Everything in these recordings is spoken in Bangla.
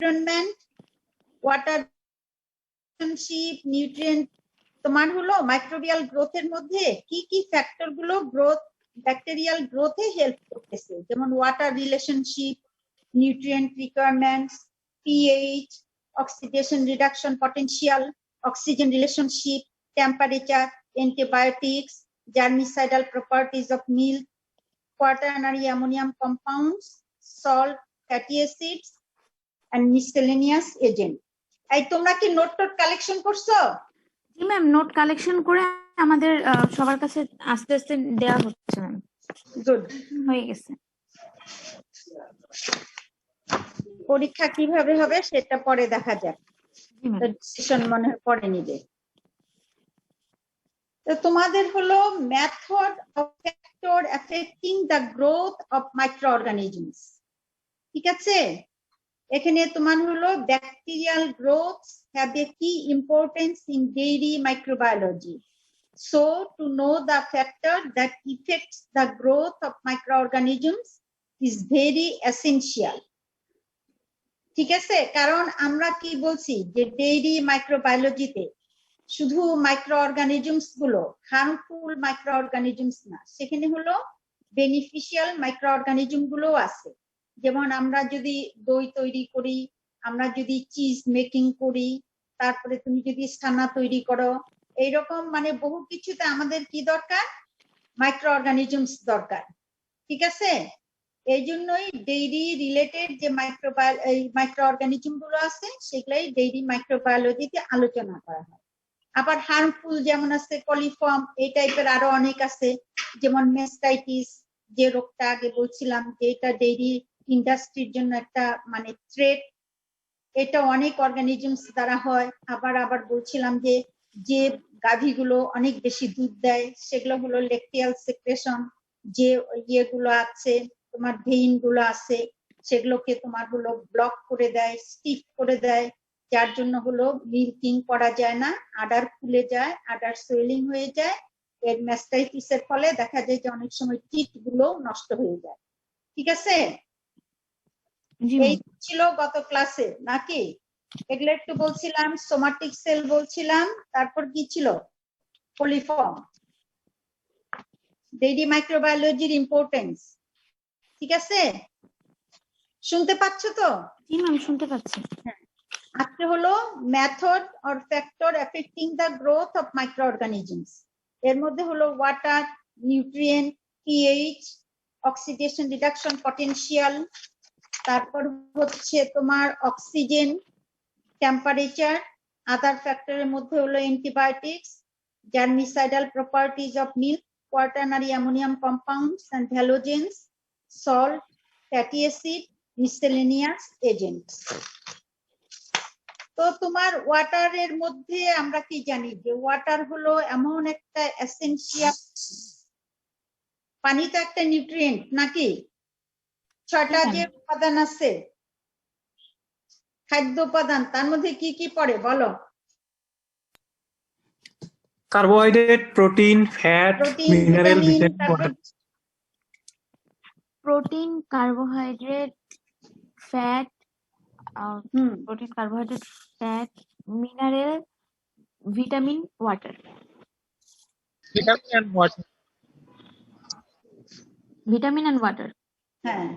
environment, water relationship, nutrient, তোমার হলো মাইক্রোবিয়াল গ্রোথের মধ্যে কি কি ফ্যাক্টর গুলো গ্রোথ ব্যাকটেরিয়াল গ্রোথে হেল্প করতেছে, যেমন water relationship, nutrient requirements, pH, oxidation reduction potential, oxygen relationship, temperature, antibiotics, germicidal properties of milk, quaternary ammonium compounds, salt, fatty acids, and miscellaneous agent. এই তোমরা কি নোট কালেকশন করছো? জি ম্যাম, নোট কালেকশন করে আমাদের সবার কাছে আস্তে আস্তে দেওয়া হচ্ছে ম্যাম। গুড, হয়ে গেছে। পরীক্ষা কিভাবে হবে সেটা পরে দেখা যাক, ডিসিশন মনে হয় পরে নিবে। তো তোমাদের হলো method of factor affecting the growth of micro organisms, ঠিক আছে? এখানে তোমার হলো ব্যাকটেরিয়াল গ্রোথ হ্যাভ এ কি importance in dairy microbiology, so to know the factor that effects the growth of micro organisms is very essential, ঠিক আছে? কারণ আমরা কি বলছি যে ডেইরি মাইক্রোবায়োলজিতে শুধু মাইক্রো অর্গানিজমস গুলো হার্মফুল মাইক্রো অর্গানিজমস না, সেখানে হলো বেনিফিশিয়াল মাইক্রো অর্গানিজম গুলো আছে। যেমন আমরা যদি দই তৈরি করি, আমরা যদি চিজ মেকিং করি, তারপরে তুমি যদি ছানা তৈরি করো, এইরকম মানে বহু কিছুতে আমাদের কি দরকার, মাইক্রো অর্গানিজমস দরকার, ঠিক আছে? এই জন্যই ডেইরি রিলেটেড যে মাইক্রো অর্গানিজম গুলো আছে সেগুলাই ডেইরি মাইক্রোবায়োলজিতে আলোচনা করা হয়। আবার হার্মফুল যেমন আছে কলিফর্ম, এই টাইপের আরো অনেক আছে, যেমন মেস্টাইটিস যে রোগটা আগে বলছিলাম যে এটা ডেইরি ইন্ডাস্ট্রির জন্য একটা মানে থ্রেট, এটা অনেক অর্গানিজমস দ্বারা হয়। আবার বলছিলাম যে যে গাভীগুলো অনেক বেশি দুধ দেয় সেগুলো হলো লেকটিয়াল সেক্রেশন, যে ইয়েগুলো আছে তোমার ভেইন গুলো আছে সেগুলোকে তোমার হলো ব্লক করে দেয়, স্টিফ করে দেয়, যার জন্য হলো মিল্কিং করা যায় না, আডার ফুলে যায়, আডার সোয়েলিং হয়ে যায়। এর ম্যাস্টাইটিসের ফলে দেখা যায় যে অনেক সময় টিট গুলো নষ্ট হয়ে যায়, ঠিক আছে? এই ছিল গত ক্লাসে নাকি? এগুলো একটু বলছিলাম, সোমাটিক সেল বলছিলাম, তারপর কি ছিল কোলিফর্ম, ডেইরি মাইক্রোবায়োলজির ইম্পর্টেন্স, ঠিক আছে? শুনতে পাচ্ছ তো? জি ম্যাম, শুনতে পাচ্ছি। আজকে হলো method or factor affecting the growth of microorganisms. এর মধ্যে হলো water, nutrient, pH, oxidation reduction potential, তারপর হচ্ছে তোমার অক্সিজেন, টেম্পারেচার, আদার ফ্যাক্টরের মধ্যে হলো antibiotics, germicidal properties of milk, quaternary ammonium compounds and halogens, salt, fatty acid, miscellaneous agents. তো তোমার ওয়াটারের মধ্যে আমরা কি জানি যে ওয়াটার হলো এমন একটা এসেনশিয়াল, পানি তো একটা নিউট্রিয়েন্ট নাকি? 6টা যে উপাদান আছে খাদ্য উপাদান, তার মধ্যে কি কি পড়ে বলো? Carbohydrate, protein, fat, mineral, vitamin. Protein, carbohydrate, fat, protein, carbohydrate, fat, mineral, vitamin, water. Vitamin and water, হ্যাঁ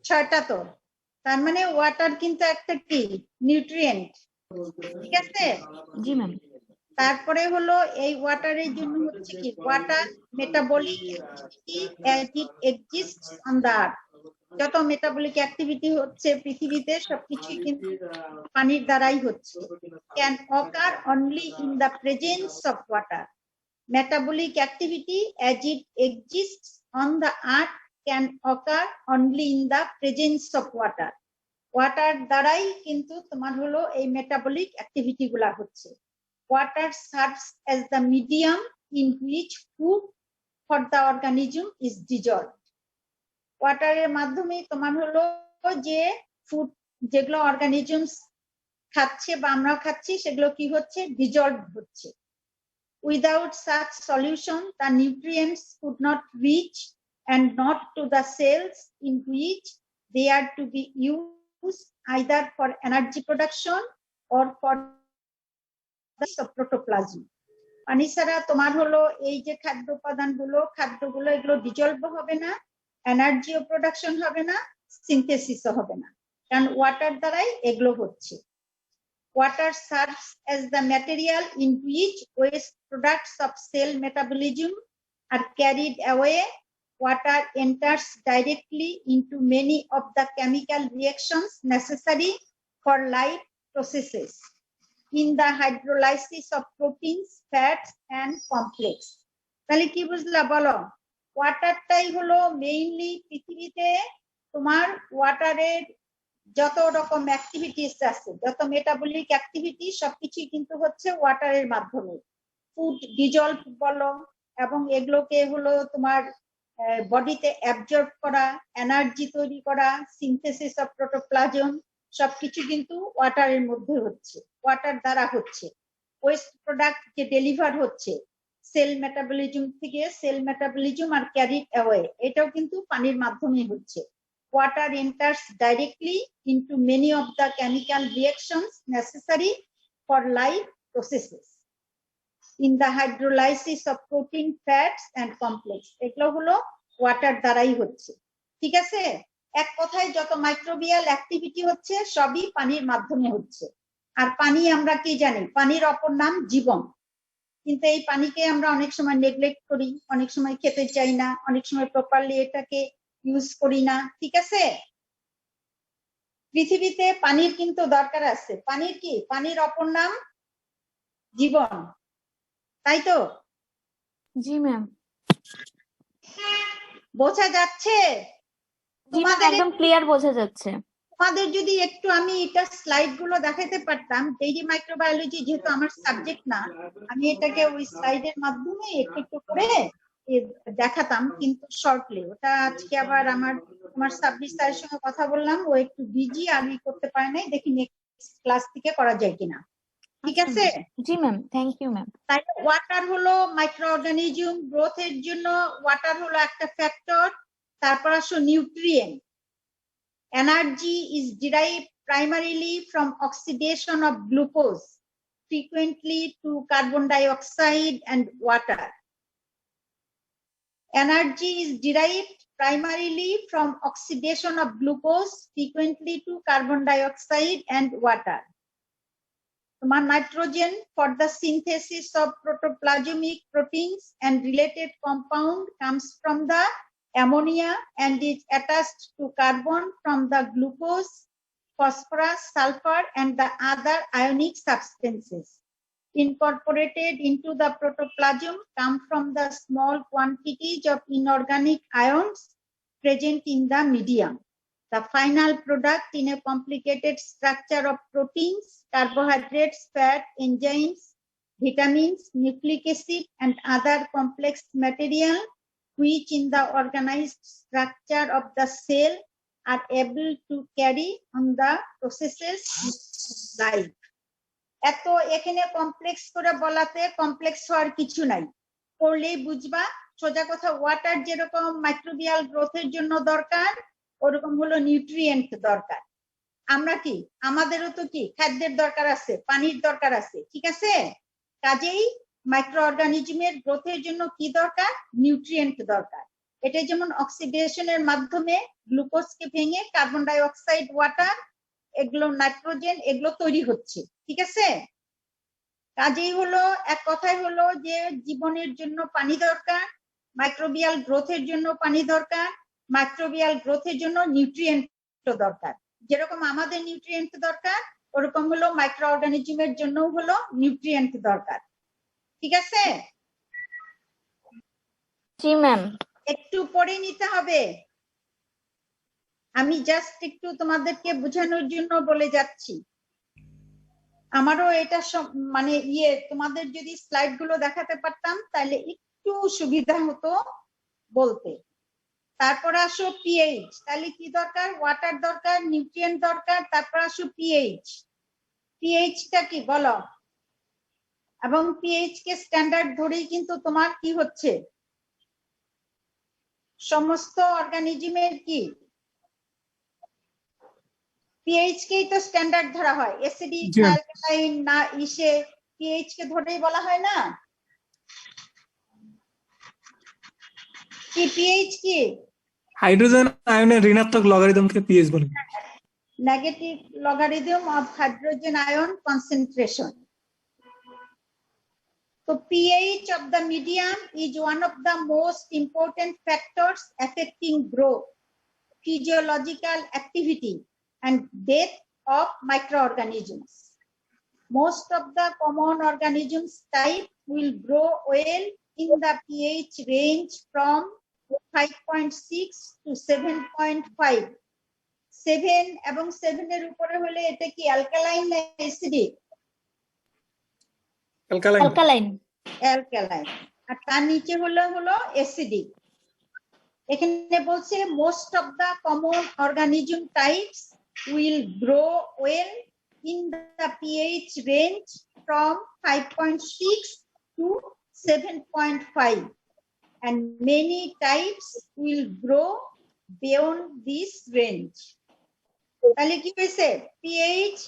6টা। তো তার মানে ওয়াটার কিন্তু একটা কি নিউট্রিয়েন্ট, ঠিক আছে? জি ম্যাম। তারপরে হলো এই ওয়াটারের জন্য হচ্ছে কি water metabolic activity as it exists on the earth. যত মেটাবলিক অ্যাক্টিভিটি হচ্ছে পৃথিবীতে সবকিছু কিন্তু পানির দ্বারাই হচ্ছে। Can ochre only in the presence of water. Metabolic activity as it exists on the earth can ochre only in the presence of water. Water দ্বারাই কিন্তু তোমার হলো এই মেটাবলিক অ্যাক্টিভিটি গুলা হচ্ছে। Water serves as the medium in which food for the organism is dissolved. ওয়াটারের মাধ্যমে তোমার হলো যে ফুড যেগুলো অর্গানিজমস খাচ্ছে বা আমরা খাচ্ছি সেগুলো কি হচ্ছে ডিজলভ হচ্ছে। Without such solution the nutrients could not reach and not to the cells in which they are to be used either for energy production or for the protoplasm. পানি ছাড়া তোমার হলো এই যে খাদ্য খাদ্যগুলো এগুলো ডিজলভ হবে না, এনার্জিও প্রোডাকশন হবে না, সিনথেসিসও হবে না, কারণ ওয়াটার দ্বারাই এগুলো হচ্ছে। Water serves as the material in which waste products of cell metabolism are carried away. Water enters directly into many of the chemical reactions necessary for life processes in the hydrolysis of proteins, fats, and complex. তাহলে কি বুঝলা বলো? ওয়াটারটাই হলো মেইনলি পৃথিবীতে তোমার ওয়াটারের যত রকম অ্যাক্টিভিটিস আছে, যত মেটাবলিক অ্যাক্টিভিটি সবকিছু কিন্তু হচ্ছে ওয়াটারের মাধ্যমে। ফুড ডিজলভ বলো, এবং এগুলোকে হলো তোমার বডিতে অ্যাবজর্ব করা, এনার্জি তৈরি করা, সিনথেসিস অফ প্রোটোপ্লাজম সবকিছু কিন্তু ওয়াটারের মধ্যে হচ্ছে, ওয়াটার দ্বারা হচ্ছে। ওয়েস্ট প্রোডাক্ট যে ডেলিভার হচ্ছে সেল মেটাবলিজম থেকে, সেল মেটাবলিজম আর ক্যারিড অ্যাওয়ে, এটাও কিন্তু পানির মাধ্যমে হচ্ছে। Water enters directly into many of the chemical reactions necessary for life processes in the hydrolysis of protein, fats, and complex. এগুলো হলো ওয়াটার দ্বারাই হচ্ছে। ঠিক আছে, এক কথায় যত মাইক্রোবিয়াল অ্যাক্টিভিটি হচ্ছে সবই পানির মাধ্যমে হচ্ছে। আর পানি আমরা কি জানি? পানির অপর নাম জীবন। কিন্তু এই পানিকে আমরা অনেক সময় নেগলেক্ট করি, অনেক সময় খেতে চাই না, অনেক সময় প্রপারলি এটাকে ইউজ করি না। ঠিক আছে, পৃথিবীতে পানির কিন্তু দরকার আছে। পানির কি? পানির অপর নাম জীবন, তাই তো? জি ম্যাম। বোঝা যাচ্ছে? জি ম্যাম, একদম ক্লিয়ার বোঝা যাচ্ছে। তোমাদের যদি একটু আমি এটা স্লাইড গুলো দেখাতে পারতাম, ডেইরি মাইক্রোবায়োলজি যেহেতু আমার সাবজেক্ট না, আমি এটাকে ওই স্লাইডের মাধ্যমে একটু একটু করে দেখাতাম, কিন্তু শর্টলি। ওটা আজকে আবার আমার সাব্বির স্যারের সঙ্গে কথা বললাম, ও একটু বিজি, আমি করতে পারি নাই, দেখি নেক্সট ক্লাস থেকে করা যায় কিনা। ঠিক আছে? জি ম্যাম, থ্যাংক ইউ ম্যাম। তাই ওয়াটার হলো মাইক্রো অর্গানিজম গ্রোথের জন্য ওয়াটার হলো একটা ফ্যাক্টর। তারপর আসো nutrient. Energy is derived primarily from oxidation of glucose, frequently to carbon dioxide and water. Energy is derived primarily from oxidation of glucose, frequently to carbon dioxide and water. Nitrogen for the synthesis of protoplasmic proteins and related compound comes from the ammonia and is attached to carbon from the glucose, phosphorus, sulfur, and the other ionic substances. Incorporated into the protoplasm come from the small quantities of inorganic ions present in the medium. The final product in a complicated structure of proteins, carbohydrates, fat, enzymes, vitamins, nucleic acid, and other complex material which in the organized structure of the cell are able to carry on the processes of life. এত এখানে কমপ্লেক্স করে বলাতে কমপ্লেক্স হওয়ার কিছু নাই, পড়লেই বুঝবা। সোজা কথা, ওয়াটার যেরকম মাইক্রোবিয়াল গ্রোথের জন্য দরকার, ওরকম হলো নিউট্রিয়েন্ট দরকার। আমরা কি, আমাদেরও তো কি খাদ্যের দরকার আছে, পানির দরকার আছে। ঠিক আছে, কাজেই মাইক্রো অর্গানিজমের গ্রোথের জন্য কি দরকার? নিউট্রিয়েন্ট দরকার। এটা যেমন অক্সিডেশনের মাধ্যমে গ্লুকোজকে ভেঙে কার্বন ডাই অক্সাইড, ওয়াটার, এগুলো নাইট্রোজেন, এগুলো তৈরি হচ্ছে। ঠিক আছে, কাজেই হলো এক কথাই হলো যে জীবনের জন্য পানি দরকার, মাইক্রোবিয়াল গ্রোথের জন্য পানি দরকার, মাইক্রোবিয়াল গ্রোথের জন্য নিউট্রিয়েন্ট দরকার। যেরকম আমাদের নিউট্রিয়েন্ট দরকার, ওরকম হলো মাইক্রো অর্গানিজমের জন্য হলো নিউট্রিয়েন্ট দরকার। ঠিক আছে? জি ম্যাম। একটু পড়ে নিতে হবে, আমি জাস্ট একটু তোমাদেরকে বোঝানোর জন্য বলে যাচ্ছি। আমারও এটা মানে তোমাদের যদি স্লাইড গুলো দেখাতে পারতাম তাহলে একটু সুবিধা হতো বলতে। তারপর আসো পিএইচ। তাহলে কি দরকার? ওয়াটার দরকার, নিউট্রিয়েন্ট দরকার, তারপর আসো পিএইচ। পিএইচটা কি বলো? এবং পিএইচ কে স্ট্যান্ডার্ড ধরেই কিন্তু তোমার কি হচ্ছে, সমস্ত অর্গানিজমের কি পিএইচ কেই তো স্ট্যান্ডার্ড ধরা হয়, অ্যাসিডিক জি না ম্যাম। অ্যালকালাইন না ইসে পিএইচ কে ধরেই বলা হয় না? কি পিএইচ কি? হাইড্রোজেন আয়নের ঋণাত্মক লগারিদমকে পিএইচ বলে। Negative logarithm of hydrogen ion concentration. So pH of the medium is one of the most important factors affecting growth, physiological activity, and death of microorganisms. Most of the common organisms type will grow well in the pH range from 5.6 to 7.5. 7 এবং 7 এর উপরে হলে এটা কি অ্যালকালাইন না অ্যাসিডিক? অ্যালকালাইন। অ্যালকালাইন। অ্যালকালাইন। আর তার নিচে হলো অ্যাসিডিক। এখানে বলছে most of the common organism types will grow well in the pH range from 5.6 to 7.5 and many types will grow beyond this range. তাহলে কি হয়েছে? pH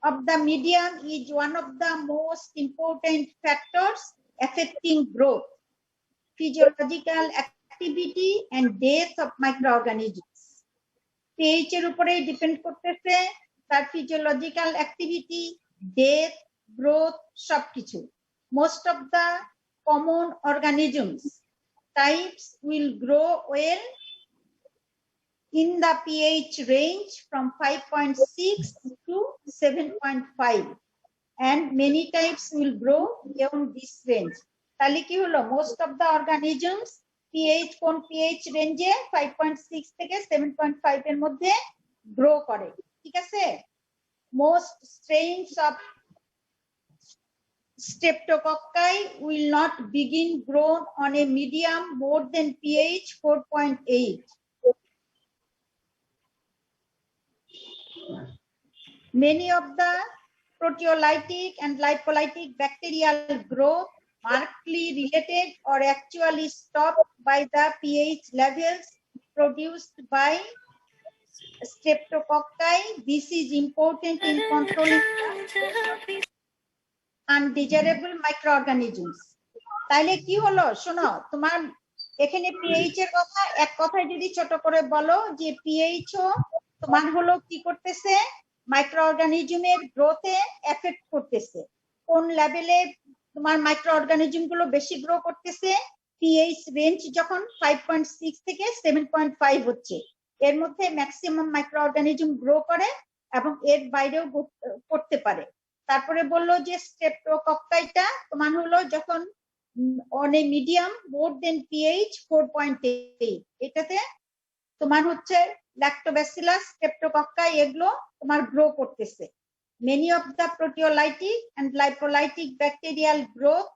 of the medium is one of the most important factors affecting growth, physiological activity and death of microorganisms. pH এর উপরে ডিপেন্ড করতেছে তার physiological activity, death, growth সবকিছু। Most of the common organisms types will grow well in the pH range from 5.6 to 7.5 and many types will grow beyond this range. তাহলে কি হলো? Most of the organisms pH কোন pH রেঞ্জে 5.6 থেকে 7.5 এর মধ্যে গ্রো করে, ঠিক আছে? Most strains of Streptococci will not begin grown on a medium more than pH 4.8. Many of the proteolytic and lipolytic bacterial growth markedly related or actually stopped by the pH levels produced by Streptococci. This is important in controlling undesirable microorganisms. তাইলে কি হলো? শোনো, তোমার এখানে পিএইচ এর কথা এক কথায় যদি ছোট করে বলো যে পিএইচ তোমার হলো কি করতেছে? মাইক্রোঅর্গানিজমের গ্রোথে এফেক্ট করতেছে। কোন লেভেলে তোমার মাইক্রোঅর্গানিজম গুলো বেশি গ্রো করতেছে? পিএইচ রেঞ্জ যখন 5.6 থেকে 7.5 হচ্ছে, এর মধ্যে ম্যাক্সিমাম মাইক্রোঅর্গানিজম গ্রো করে এবং এর বাইরেও করতে পারে। তারপরে বললো যে স্ট্রেপ্টোকক্কাইটা তোমার হলো যখন on a medium more than pH 4.8, এটাতে তোমার হচ্ছে ল্যাক্টোব্যাসিলাস, স্ট্রেপ্টোকক্কাই এগুলো তোমার গ্রো করতেছে। Many of the proteolytic and lipolytic bacterial growth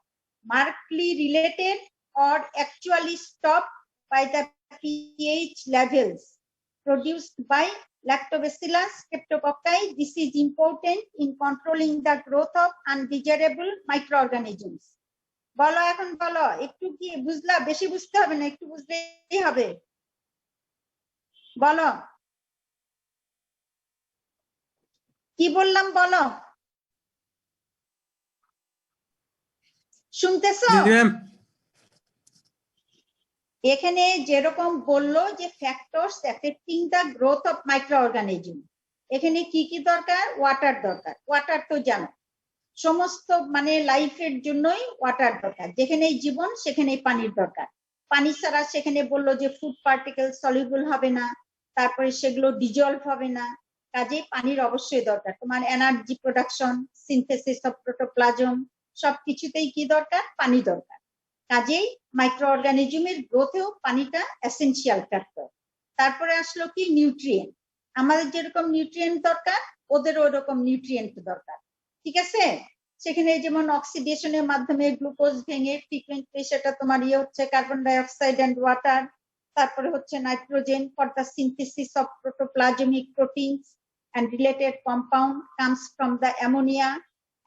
markedly related or actually stopped by the pH levels produced by Lactobacillus streptococci. This is important in controlling the growth of undesirable microorganisms. বলো এখন বলো, একটু কি বুঝলা? বেশি বুঝতে হবে না, একটু বুঝলেই হবে। বলো কি বললাম, বলো। শুনতেছো? এখানে যেরকম বললো যে factors affecting the growth of microorganism, এখানে কি কি দরকার? ওয়াটার দরকার। ওয়াটার তো জানো, সমস্ত মানে লাইফের জন্যই ওয়াটার দরকার। যেখানেই জীবন সেখানেই পানির দরকার। পানি ছাড়া সেখানে বললো যে ফুড পার্টিকেল সলিউবল হবে না, তারপরে সেগুলো ডিজলভ হবে না, কাজেই পানির অবশ্যই দরকার। তোমার energy production, synthesis of protoplasm সবকিছুতেই কি দরকার? পানি দরকার। কাজেই মাইক্রোঅর্গানিজমের গ্রোথেও পানিটা এসেনশিয়াল ফ্যাক্টর। তারপরে আসলো কি? নিউট্রিয়েন্ট। আমাদের যেরকম নিউট্রিয়েন্ট দরকার ওদেরও ওরকম নিউট্রিয়েন্ট দরকার, ঠিক আছে? সেখানে যেমন অক্সিডেশনের মাধ্যমে গ্লুকোজ ভেঙে ফ্রিকুয়েন্টলি সেটা তোমার হচ্ছে carbon dioxide and water, তারপরে হচ্ছে nitrogen for the synthesis of protoplasmic proteins and related compound comes from the ammonia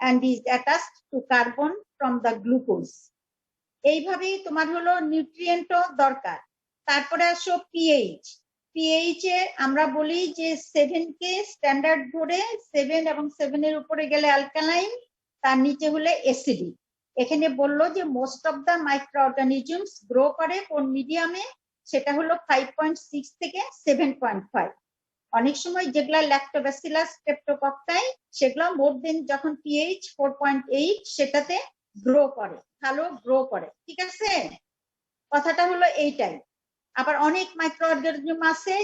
and is attached to carbon from the glucose. এইভাবেই তোমার হলো নিউট্রিয়েন্টও দরকার। তারপরে আসো পিএইচ। পিএইচ এ আমরা বলি যে 7 কে স্ট্যান্ডার্ড ধরে 7 এবং 7 এর উপরে গেলে অ্যালকালাইন, তার নিচে হলে অ্যাসিডিক। এখানে বললো যে most of the microorganisms grow করে কোন মিডিয়ামে, সেটা হলো 5.6 থেকে 7.5। অনেক সময় যেগুলা ল্যাক্টোব্যাসিলাস স্ট্রেপ্টোকক্কাই সেগুলো মোর দেন যখন পিএইচ 4.8 সেটাতে গ্রো করে, ভালো গ্রো করে। ঠিক আছে, কথাটা হলো এইটাই। আবার অনেক মাইক্রো অর্গানিজম আছে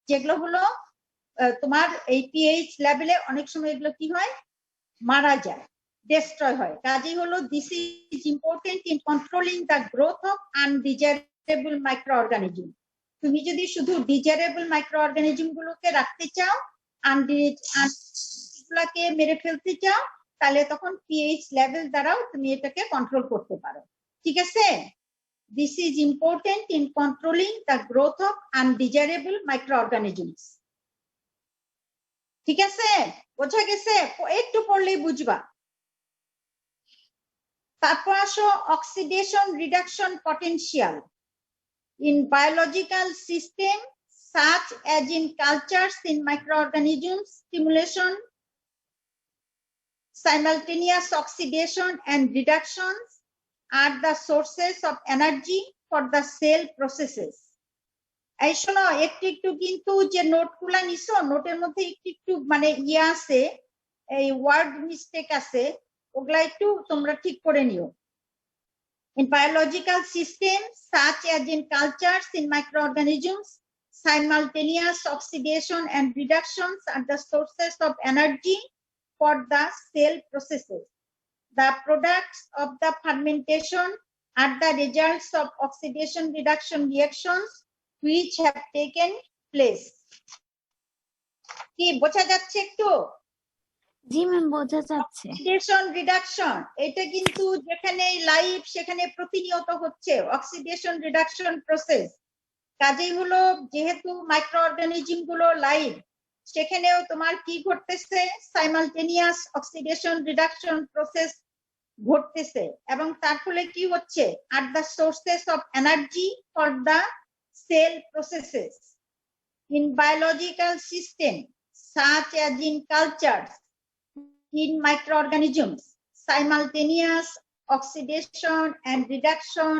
যেগুলো হলো তোমার এই পিএইচ লেভেলে অনেক সময় এগুলো কি হয়, মারা যায়, ডিস্ট্রয় হয়। কাজেই হলো this is important in controlling the growth of undesirable micro organism. তুমি যদি শুধু ডিজায়ারেবল মাইক্রো অর্গানিজম গুলোকে রাখতে চাও, গুলাকে মেরে ফেলতে চাও, তাহলে তখন পিএইচ লেভেল দ্বারাও তুমি এটাকে কন্ট্রোল করতে পারো। ঠিক আছে, this is important in controlling the growth of undesirable micro organisms. ঠিক আছে, বোঝা গেছে? একটু পড়লেই বুঝবা। তারপর আসো oxidation reduction potential in biological system such as in cultures in microorganisms. Stimulation, simultaneous oxidation and reductions are the sources of energy for the cell processes. এই শোনো, একটু একটু কিন্তু যে নোটগুলা নিছো, নোটের মধ্যে একটু একটু মানে ইয়ে আছে, এই ওয়ার্ড মিস্টেক আছে, ওগুলা একটু তোমরা ঠিক করে নিও। In biological systems, such as in cultures in microorganisms, simultaneous oxidation and reductions are the sources of energy for the cell processes. The products of the fermentation are the results of oxidation reduction reactions which have taken place. কি বোঝা যাচ্ছে একটু? জি ম্যাম, বোঝা যাচ্ছে। অক্সিডেশন রিডাকশন এটা কিন্তু যেখানে লাইভ সেখানে প্রতিনিয়ত হচ্ছে অক্সিডেশন রিডাকশন প্রসেস। কাজেই হলো যেহেতু মাইক্রো অর্গানিজম গুলো লাইভ, সেখানেও তোমার কি ঘটতেছে, সাইমালটেনিয়াস অক্সিডেশন রিডাকশন প্রসেস ঘটতেছে, এবং তার ফলে কি হচ্ছে, আর the sources of energy for the cell processes in biological system such as in cultures in microorganisms. Simultaneous oxidation and reduction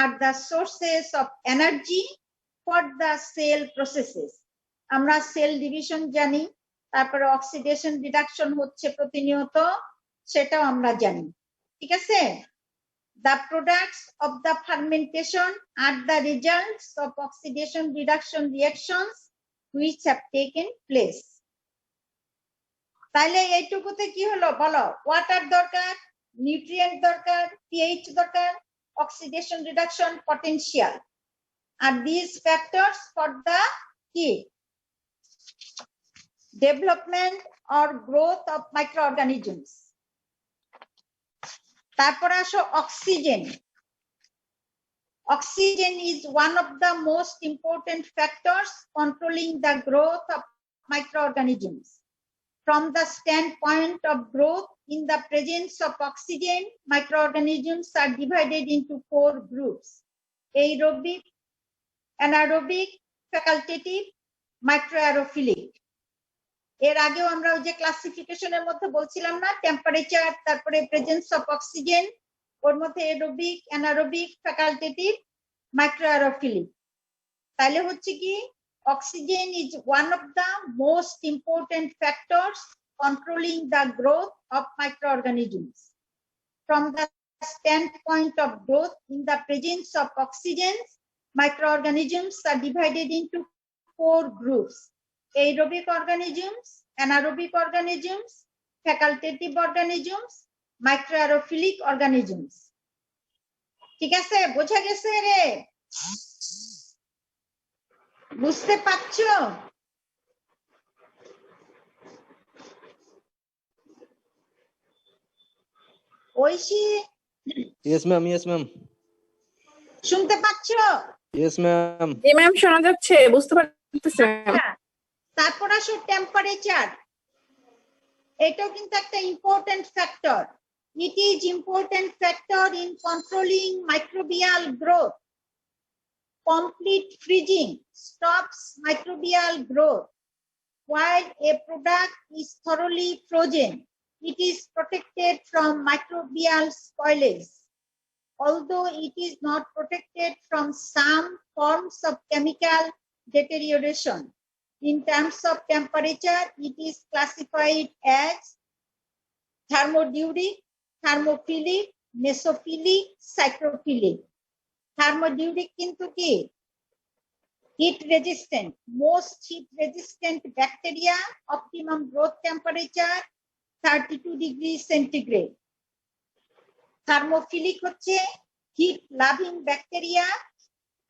are the sources of energy for the cell processes. আমরা সেল ডিভিশন জানি, তারপরে অক্সিডেশন রিডাকশন হচ্ছে প্রতিনিয়ত, সেটাও আমরা জানি। ঠিক আছে, the products of the fermentation are the results of oxidation reduction reactions which have taken place. তাহলে এইটুকুতে কি হলো বলো, ওয়াটার দরকার, নিউট্রিয়েন্ট দরকার, পিএইচ দরকার, অক্সিডেশন রিডাকশন পটেনশিয়াল, আর this factors for the key development or growth of microorganisms. তারপর আসো oxygen. Oxygen is one of the most important factors controlling the growth of microorganisms. From the standpoint of growth, in the presence of oxygen, microorganisms are divided into 4 groups: aerobic, anaerobic, facultative, microaerophilic. এর আগেও আমরা ওই যে ক্লাসিফিকেশনের মধ্যে বলছিলাম না, টেম্পারেচার, তারপরে প্রেজেন্স অফ অক্সিজেন, ওর মধ্যে এরোবিক, অ্যানারোবিক, ফ্যাকাল্টেটিভ, মাইক্রোঅ্যারোফিলিক। তাহলে হচ্ছে কি, oxygen is one of the most important factors controlling the growth of microorganisms. From the standpoint of growth, in the presence of oxygen, microorganisms are divided into 4 groups: aerobic organisms, anaerobic organisms, facultative organisms, microaerophilic organisms. ঠিক আছে, বোঝা গেছে রে? বুঝতে পারছো? Oishi, Yes, ma'am. Yes, ma'am. শুনতে পাচ্ছো? Yes, ma'am. জি ম্যাম, শোনা যাচ্ছে, বুঝতে পারতেছি ম্যাম। তারপর আসো টেম্পারেচার। এটাও কিন্তু একটা important factor. It is important factor in controlling microbial growth. complete freezing stops microbial growth. While a product is thoroughly frozen, it is protected from microbial spoilage. Although it is not protected from some forms of chemical deterioration. In terms of temperature, it is classified as thermoduric, thermophilic, mesophilic, cyclophilic. Thermoduric কিন্তু কি? Heat resistant. Most heat resistant bacteria optimum growth temperature 32 degrees centigrade. Thermophilic হচ্ছে heat loving bacteria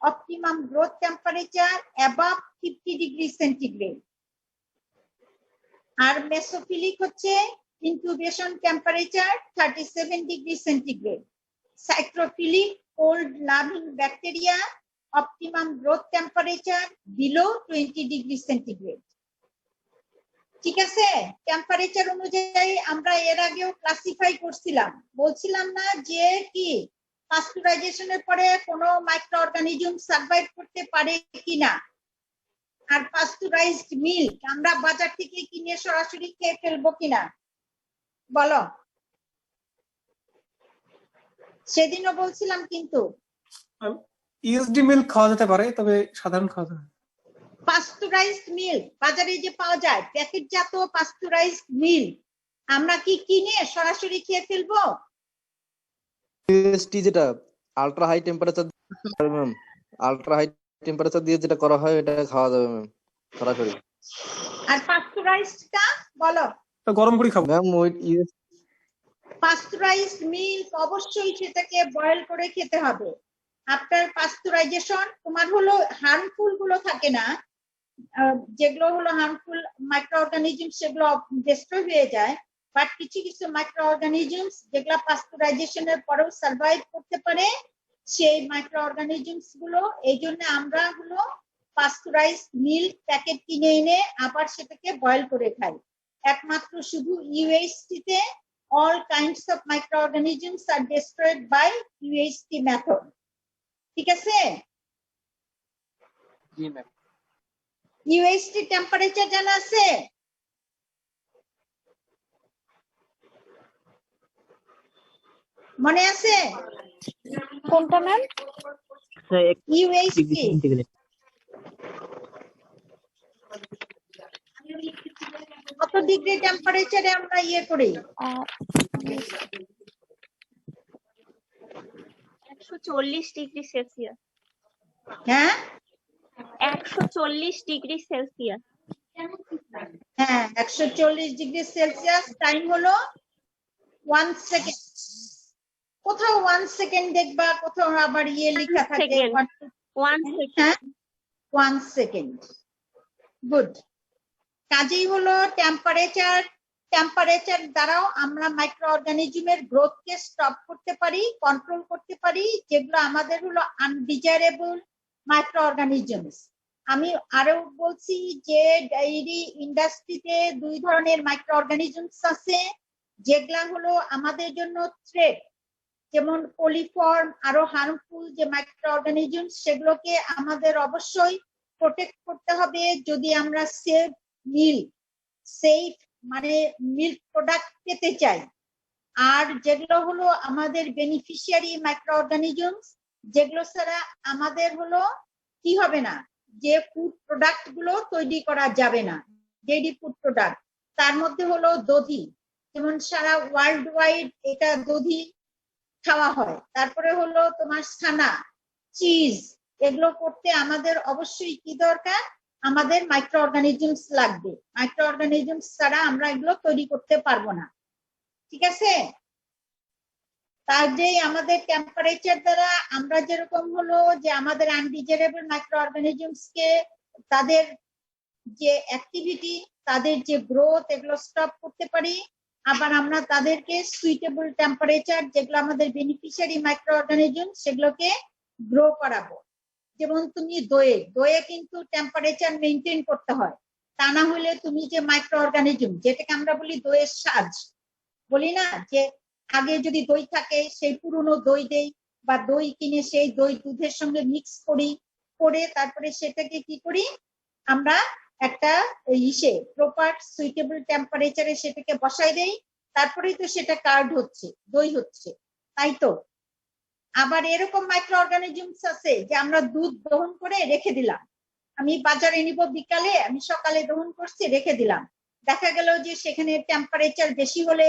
optimum growth temperature above 50 degrees centigrade. আর mesophilic হচ্ছে incubation temperature 37 degrees centigrade. Cyclophilic cold loving bacteria optimum growth temperature below 20 degrees centigrade. ঠিক আছে, টেম্পারেচার অনুযায়ী আমরা এর আগেও ক্লাসিফাই করছিলাম, বলছিলাম না যে কি পাস্টুরাইজেশনের পরে কোনো মাইক্রো অর্গানিজম সার্ভাইভ করতে পারে কিনা। আর পাস্টুরাইজড মিল্ক আমরা বাজার থেকে কিনে সরাসরি খেয়ে ফেলবো কিনা বলো? সেদিনও বলছিলাম কিন্তু ইএসডি মিল্ক খাওয়া যেতে পারে, তবে সাধারণ খাওয়া যাবে না। পাস্টুরাইজড মিল্ক বাজারে যে পাওয়া যায় প্যাকেটজাত পাস্টুরাইজড মিল্ক আমরা কি কিনে সরাসরি খেয়ে ফেলবো? ইউএসটি যেটা ultra high temperature ma'am, ultra high temperature দিয়ে যেটা করা হয় এটা খাওয়া যাবে ম্যাম সরাসরি। আর পাস্টুরাইজডটা বলো? গরম করে খাবো ম্যাম ওই পাস্টুরাইজড মিল্ক অবশ্যই সেটাকে বয়েল করে খেতে হবে। আফটার পাস্টুরাইজেশন তোমার হলো হার্মফুল গুলো থাকে না, যেগুলো হলো হার্মফুল মাইক্রো অর্গানিজম সেগুলো ডিস্ট্রয় হয়ে যায়, বাট কিছু কিছু মাইক্রো অর্গানিজমস যেগুলো পাস্টুরাইজেশনের পরেও সার্ভাইভ করতে পারে সেই মাইক্রো অর্গানিজমস গুলো, এই জন্য আমরা হলো পাস্টুরাইজড মিল্ক প্যাকেট কিনে এনে আবার সেটাকে বয়েল করে খাই। একমাত্র শুধু ইউএইচটি তে all kinds of microorganisms are destroyed by UHT method. ঠিক আছে? জি ম্যাম। UHT টেম্পারেচার জানা আছে? মনে আছে? কোনটা ম্যাম? UHT কত ডিগ্রি টেম্পারেচারে আমরা ইয়ে করি? 140 ডিগ্রি সেলসিয়াস। হ্যাঁ 140 ডিগ্রি সেলসিয়াস। হ্যাঁ 140 ডিগ্রি সেলসিয়াস। টাইম হলো 1 সেকেন্ড। কোথাও 1 সেকেন্ড দেখবা, কোথাও আবার ইয়ে লেখা থাকে 1 সেকেন্ড। 1 সেকেন্ড। গুড। কাজেই হলো টেম্পারেচার দ্বারাও আমরা মাইক্রো অর্গানিজমের গ্রোথকে স্টপ করতে পারি, কন্ট্রোল করতে পারি, যেগুলো আমাদের হলো আনডিজায়ারেবল মাইক্রো অর্গানিজমস। আমি আরো বলছি যে ডেইরি ইন্ডাস্ট্রিতে দুই ধরনের মাইক্রো অর্গানিজমস আছে যেগুলা হলো আমাদের জন্য থ্রেট, যেমন কোলিফর্ম আরো হার্মফুল যে মাইক্রো অর্গানিজমস, সেগুলোকে আমাদের অবশ্যই প্রোটেক্ট করতে হবে যদি আমরা সেফ মানে মিল্ক প্রোডাক্ট পেতে চাই। আর যেগুলো হলো আমাদের বেনিফিশিয়ারি মাইক্রো অর্গানিজমস, যেগুলো ছাড়া আমাদের হলো কি হবে না, যে ফুড প্রোডাক্ট গুলো তৈরি করা যাবে না, ডেইরি ফুড প্রোডাক্ট, তার মধ্যে হলো দধি, যেমন সারা ওয়ার্ল্ড ওয়াইড এটা দধি খাওয়া হয়। তারপরে হলো তোমার ছানা, চিজ, এগুলো করতে আমাদের অবশ্যই কি দরকার, আমাদের মাইক্রো অর্গানিজমস লাগবে। মাইক্রো অর্গানিজমস ছাড়া আমরা এগুলো তৈরি করতে পারবো না। ঠিক আছে? তার যে আমাদের টেম্পারেচার দ্বারা আমরা যেরকম হলো যে আমাদের আনডিজায়ারেবল মাইক্রো অর্গানিজমস কে তাদের যে অ্যাক্টিভিটি, তাদের যে গ্রোথ, এগুলো স্টপ করতে পারি। আবার আমরা তাদেরকে সুইটেবল টেম্পারেচার, যেগুলো আমাদের বেনিফিশিয়ারি মাইক্রো অর্গানিজম, সেগুলোকে গ্রো করাবো। যেমন তুমি দইয়ে কিন্তু টেম্পারেচার মেনটেন করতে হয়, তা না হলে তুমি যে মাইক্রো অর্গানিজম, যেটাকে আমরা বলি দইয়ের সাজ, বলি না যে আগে যদি দই থাকে সেই পুরনো দই দেই, বা দই কিনে সেই দই দুধের সঙ্গে মিক্স করি, করে তারপরে সেটাকে কি করি আমরা একটা প্রপার সুইটেবল টেম্পারেচারে সেটাকে বসাই দেই, তারপরেই তো সেটা কার্ড হচ্ছে, দই হচ্ছে, তাই তো? আবার এরকম মাইক্রো অর্গানিজমস আছে যে আমরা দুধ দহন করে রেখে দিলাম, আমি বাজারে নিব বিকালে, আমি সকালে দহন করছি রেখে দিলাম, দেখা গেল যে সেখানে টেম্পারেচার বেশি হলে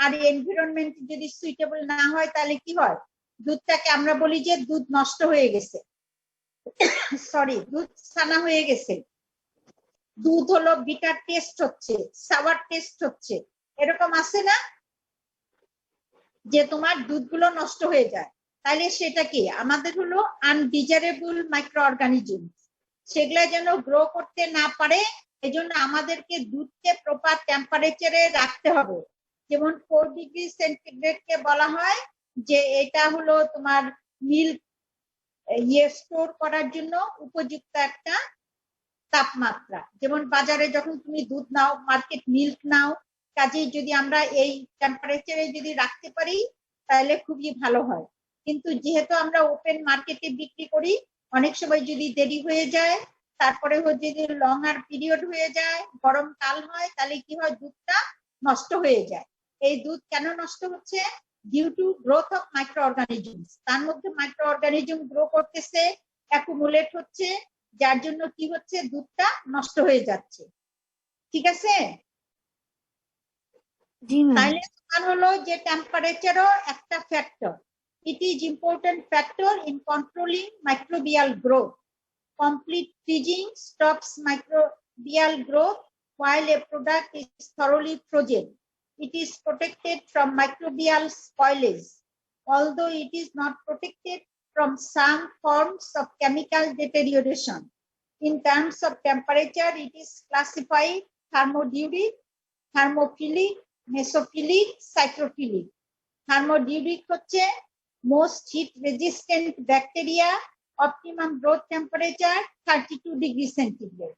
আর এনভায়রনমেন্ট যদি সুইটেবল না হয় তাহলে কি হয়, দুধটাকে আমরা বলি যে দুধ নষ্ট হয়ে গেছে, সরি দুধ ছানা হয়ে গেছে, দুধ হলো বিটার টেস্ট হচ্ছে, সাওয়ার টেস্ট হচ্ছে, এরকম আছে না যে তোমার দুধগুলো নষ্ট হয়ে যায়, তাহলে সেটা কি আমাদের হলো আনডিজারেবল মাইক্রো অর্গানিজম, সেগুলা যেন গ্রো করতে না পারে এজন্য আমাদেরকে দুধকে প্রপার টেম্পারেচারে রাখতে হবে। যেমন 4 ডিগ্রি সেন্টিগ্রেড কে বলা হয় যে এটা হলো তোমার মিল্ক স্টোর করার জন্য উপযুক্ত একটা তাপমাত্রা। যেমন বাজারে যখন তুমি দুধ নাও, মার্কেট মিল্ক নাও, কাজেই যদি আমরা এই টেম্পারেচারে যদি রাখতে পারি তাহলে খুবই ভালো হয়। কিন্তু যেহেতু আমরা ওপেন মার্কেটে বিক্রি করি, অনেক সময় যদি দেরি হয়ে যায়, তারপরে যদি লঙ্গার পিরিয়ড হয়ে যায়, গরমকাল হয়, তাহলে কি হয় দুধটা নষ্ট হয়ে যায়। এই দুধ কেন নষ্ট হচ্ছে? Due to growth of microorganisms, তার মধ্যে মাইক্রো অর্গানিজম গ্রো করতেছে, অ্যাকুমুলেট হচ্ছে, যার জন্য কি হচ্ছে দুধটা নষ্ট হয়ে যাচ্ছে। ঠিক আছে? জি ম্যাম। তাহলে তোমার হলো যে টেম্পারেচারও একটা factor. It is important factor in controlling microbial growth. Complete freezing stops microbial growth while a product is thoroughly frozen. It is protected from microbial spoilage, although it is not protected from some forms of chemical deterioration. In terms of temperature, it is classified thermodynamic, thermophilic, mesophilic, cytophilic. Thermodynamic হচ্ছে most heat resistant bacteria, optimum growth temperature 32 degree centigrade.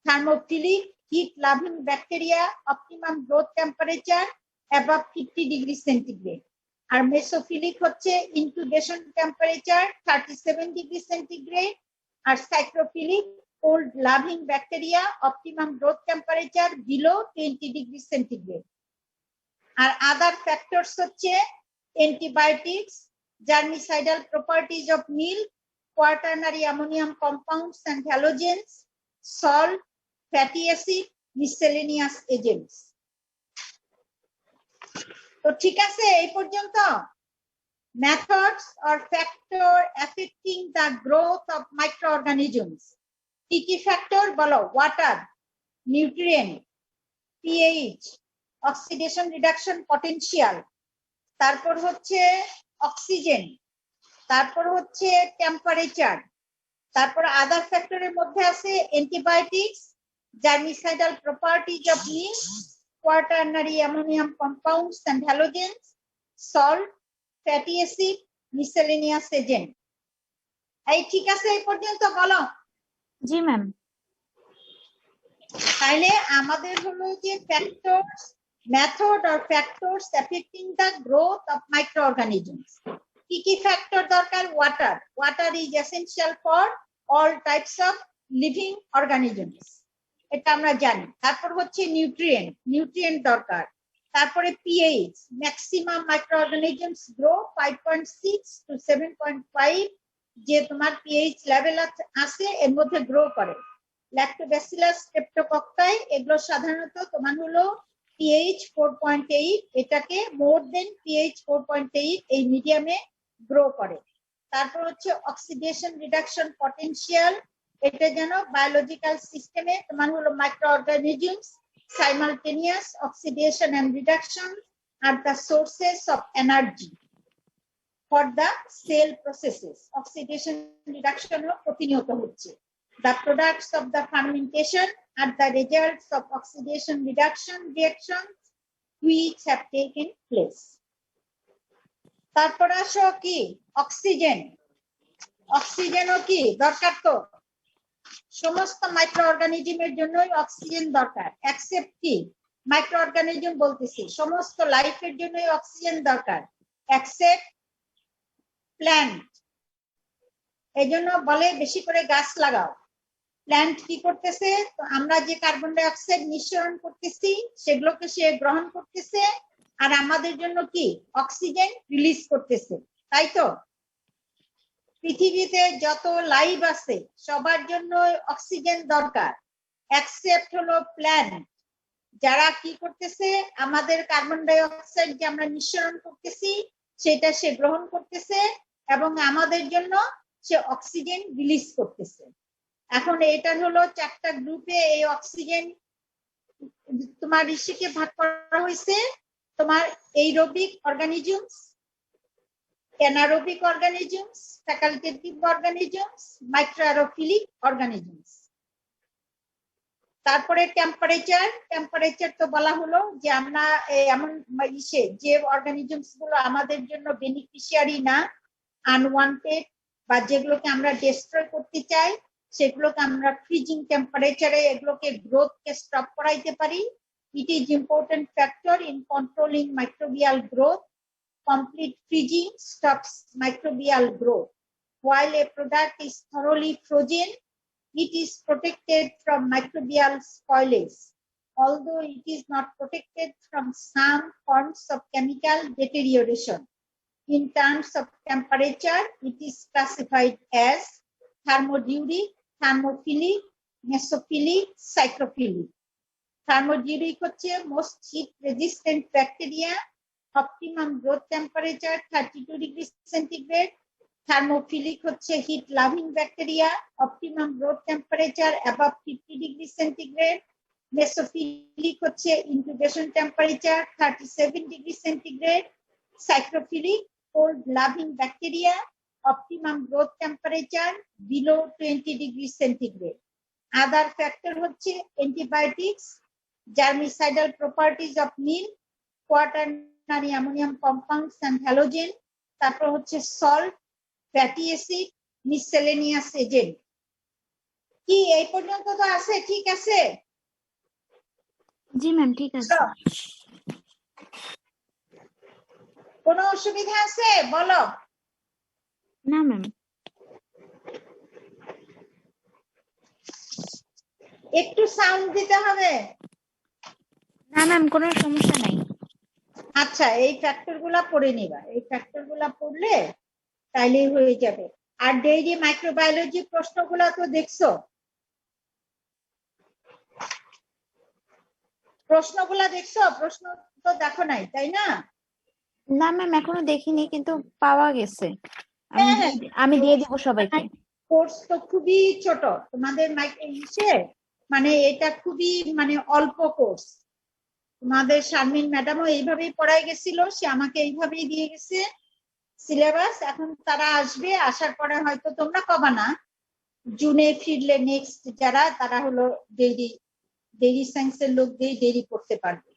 Thermophilic, heat loving bacteria, optimum growth temperature above 50 degree centigrade. আর mesophilic হচ্ছে incubation temperature 37 degree centigrade. আর cytophilic, cold loving bacteria, optimum growth temperature below 20 degree centigrade. আর other factors হচ্ছে antibiotics, germicidal properties of milk, quaternary ammonium compounds and halogens, salt, fatty acid, miscellaneous agents. তো ঠিক আছে এই পর্যন্ত? Methods or factor affecting the growth of microorganisms. কি কি ফ্যাক্টর বলো? Water, nutrient, pH, oxidation reduction potential, তারপর হচ্ছে অক্সিজেন, তারপর হচ্ছে টেম্পারেচার, তারপর আদার ফ্যাক্টরের মধ্যে আছে antibiotics, germicidal properties of milk, quaternary ammonium compounds and halogens, salt, fatty acid, miscellaneous agent. এই ঠিক আছে এই পর্যন্ত বলো? জি ম্যাম। তাহলে আমাদের হলো যে factors, method or factors affecting the growth of microorganisms. কি কি ফ্যাক্টর দরকার? Water, water is essential for all types of living organisms, এটা আমরা জানি। তারপর হচ্ছে নিউট্রিয়েন্ট, নিউট্রিয়েন্ট দরকার। তারপরে pH, maximum microorganisms grow 5.6 to 7.5, যে তোমার পিএইচ লেভেল আছে এর মধ্যে গ্রো করে। ল্যাক্টোব্যাসিলাস, স্ট্রেপ্টোকক্কাই, এগুলো সাধারণত তোমার হলো পিএইচ 4.8, এটাকে মোর দেন পিএইচ 4.8 এই মিডিয়ামে গ্রো করে। তারপর হচ্ছে অক্সিডেশন রিডাকশন পটেনশিয়াল, এটা যেন বায়োলজিক্যাল সিস্টেমে তোমার হলো মাইক্রোঅর্গানিজমস simultaneous oxidation and reduction are the sources of energy for the cell processes. Oxidation reduction প্রতিনিয়ত হচ্ছে। The products of the fermentation are the results of oxidation reduction reactions which have taken place. তারপর আসো কি অক্সিজেন, অক্সিজেনও কি দরকার? তো সমস্ত মাইক্রো অর্গানিজমের জন্যই অক্সিজেন দরকার, এক্সেপ্ট কি মাইক্রো অর্গানিজম বলতেছি, সমস্ত লাইফের জন্যই অক্সিজেন দরকার এক্সেপ্ট প্ল্যান্ট। এই জন্য বলে বেশি করে গাছ লাগাও। প্ল্যান্ট কি করতেছে, তো আমরা যে কার্বন ডাই অক্সাইড নিঃসরণ করতেছি সেগুলোকে সে গ্রহণ করতেছে আর আমাদের জন্য কি অক্সিজেন রিলিজ করতেছে, তাই তো? পৃথিবীতে যত লাইফ আছে সবার জন্য অক্সিজেন দরকার, এক্সেপ্ট হলো প্ল্যান্ট, যারা কি করতেছে আমাদের কার্বন ডাই অক্সাইড যে আমরা নিঃসরণ করতেছি সেটা সে গ্রহণ করতেছে এবং আমাদের জন্য সে অক্সিজেন রিলিজ করতেছে। এখন এটা হলো 4টা গ্রুপে এই অক্সিজেন তোমার ঋষিকে ভাগ করা হয়েছে, তোমার aerobic organisms, anaerobic organisms, facultative organisms, microaerophilic organisms. তারপরে টেম্পারেচার তো বলা হলো যে আমরা এমন যে অর্গানিজমস গুলো আমাদের জন্য বেনিফিশিয়ারি না, আনওয়ান্টেড বা যেগুলোকে আমরা ডিস্ট্রয় করতে চাই সেগুলোকে আমরা ফ্রিজিং টেম্পারেচারে এগুলোকে গ্রোথকে স্টপ করাইতে পারি। It is important factor in controlling microbial growth. Complete freezing stops microbial growth. While a product is thoroughly frozen, it is protected from microbial spoilage, although it is not protected from some forms of chemical deterioration. In terms of temperature, it is classified as thermoduric, thermophilic, mesophilic, psychrophilic. Thermoduric হচ্ছে most heat resistant bacteria, optimum growth temperature 32 degree centigrade. Thermophilic হচ্ছে heat loving bacteria, optimum growth temperature above 50 degree centigrade. Mesophilic হচ্ছে incubation temperature 37 degree centigrade. Psychrophilic cold loving bacteria, optimum growth temperature below 20 degree centigrade. Other factor হচ্ছে antibiotics, germicidal properties of milk, quaternary ammonium compounds and halogen. তারপর হচ্ছে salt, fatty acid, miscellaneous agent. কি এই পর্যন্ত তো আছে? ঠিক আছে? জি ম্যাম, ঠিক আছে। কোনো অসুবিধা আছে বলো? না ম্যাম। একটু সাউন্ড দিতে হবে। না ম্যাম, কোনো সমস্যা নাই। আচ্ছা, এই ফ্যাক্টর গুলা পড়ে নিবা, এই ফ্যাক্টর গুলা পড়লে তাইলেই হয়ে যাবে। আর ডেইরি মাইক্রোবায়োলজি প্রশ্নগুলা তো দেখছো? প্রশ্নগুলা দেখছো? প্রশ্ন তো দেখো নাই, তাই না? না ম্যাম, এখনো দেখিনি, কিন্তু পাওয়া গেছে। হ্যাঁ, আমি দিয়ে দিব সবাইকে। কোর্স তো খুবই ছোট তোমাদের মানে এটা খুবই মানে অল্প কোর্স। তোমাদের শারমিন ম্যাডামও এইভাবেই পড়াই গেছিল, সে আমাকে এইভাবেই দিয়ে গেছে সিলেবাস। এখন তারা আসবে, আসার পরে হয়তো তোমরা পাবা না, জুনে ফিরলে নেক্সট যারা তারা হলো ডেইরি সায়েন্সের লোক দিয়ে ডেইরি করতে পারবে,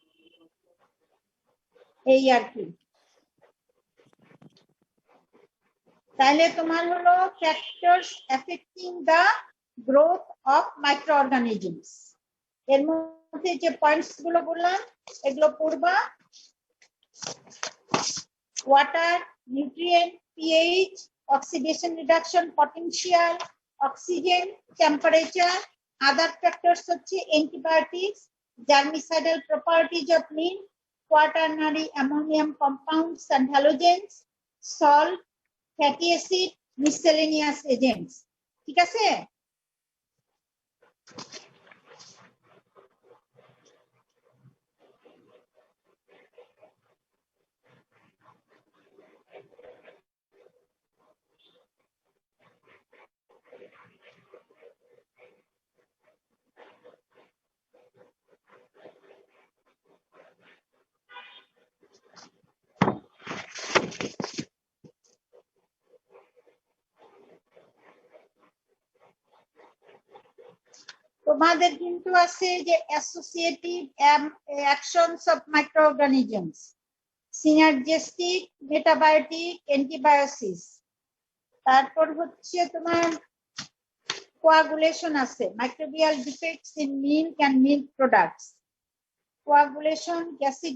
এই আর কি। তাহলে তোমার হলো factors affecting the growth of microorganisms, এর মধ্যে যে পয়েন্টস গুলো বললাম এগুলো পড়বা। Water, nutrient, pH, oxidation reduction potential, oxygen, temperature. Other factors হচ্ছে antibiotics, germicidal properties of milk, quaternary ammonium compounds and halogens, salt, fatty acid, miscellaneous agents. ঠিক আছে? তোমাদের কিন্তু আছে যে associative actions of microorganisms, synergistic, metabiotic, antibiosis. তারপর হচ্ছে তোমার কোয়াগুলেশন আছে, microbial defects in milk and milk products, coagulation, gassy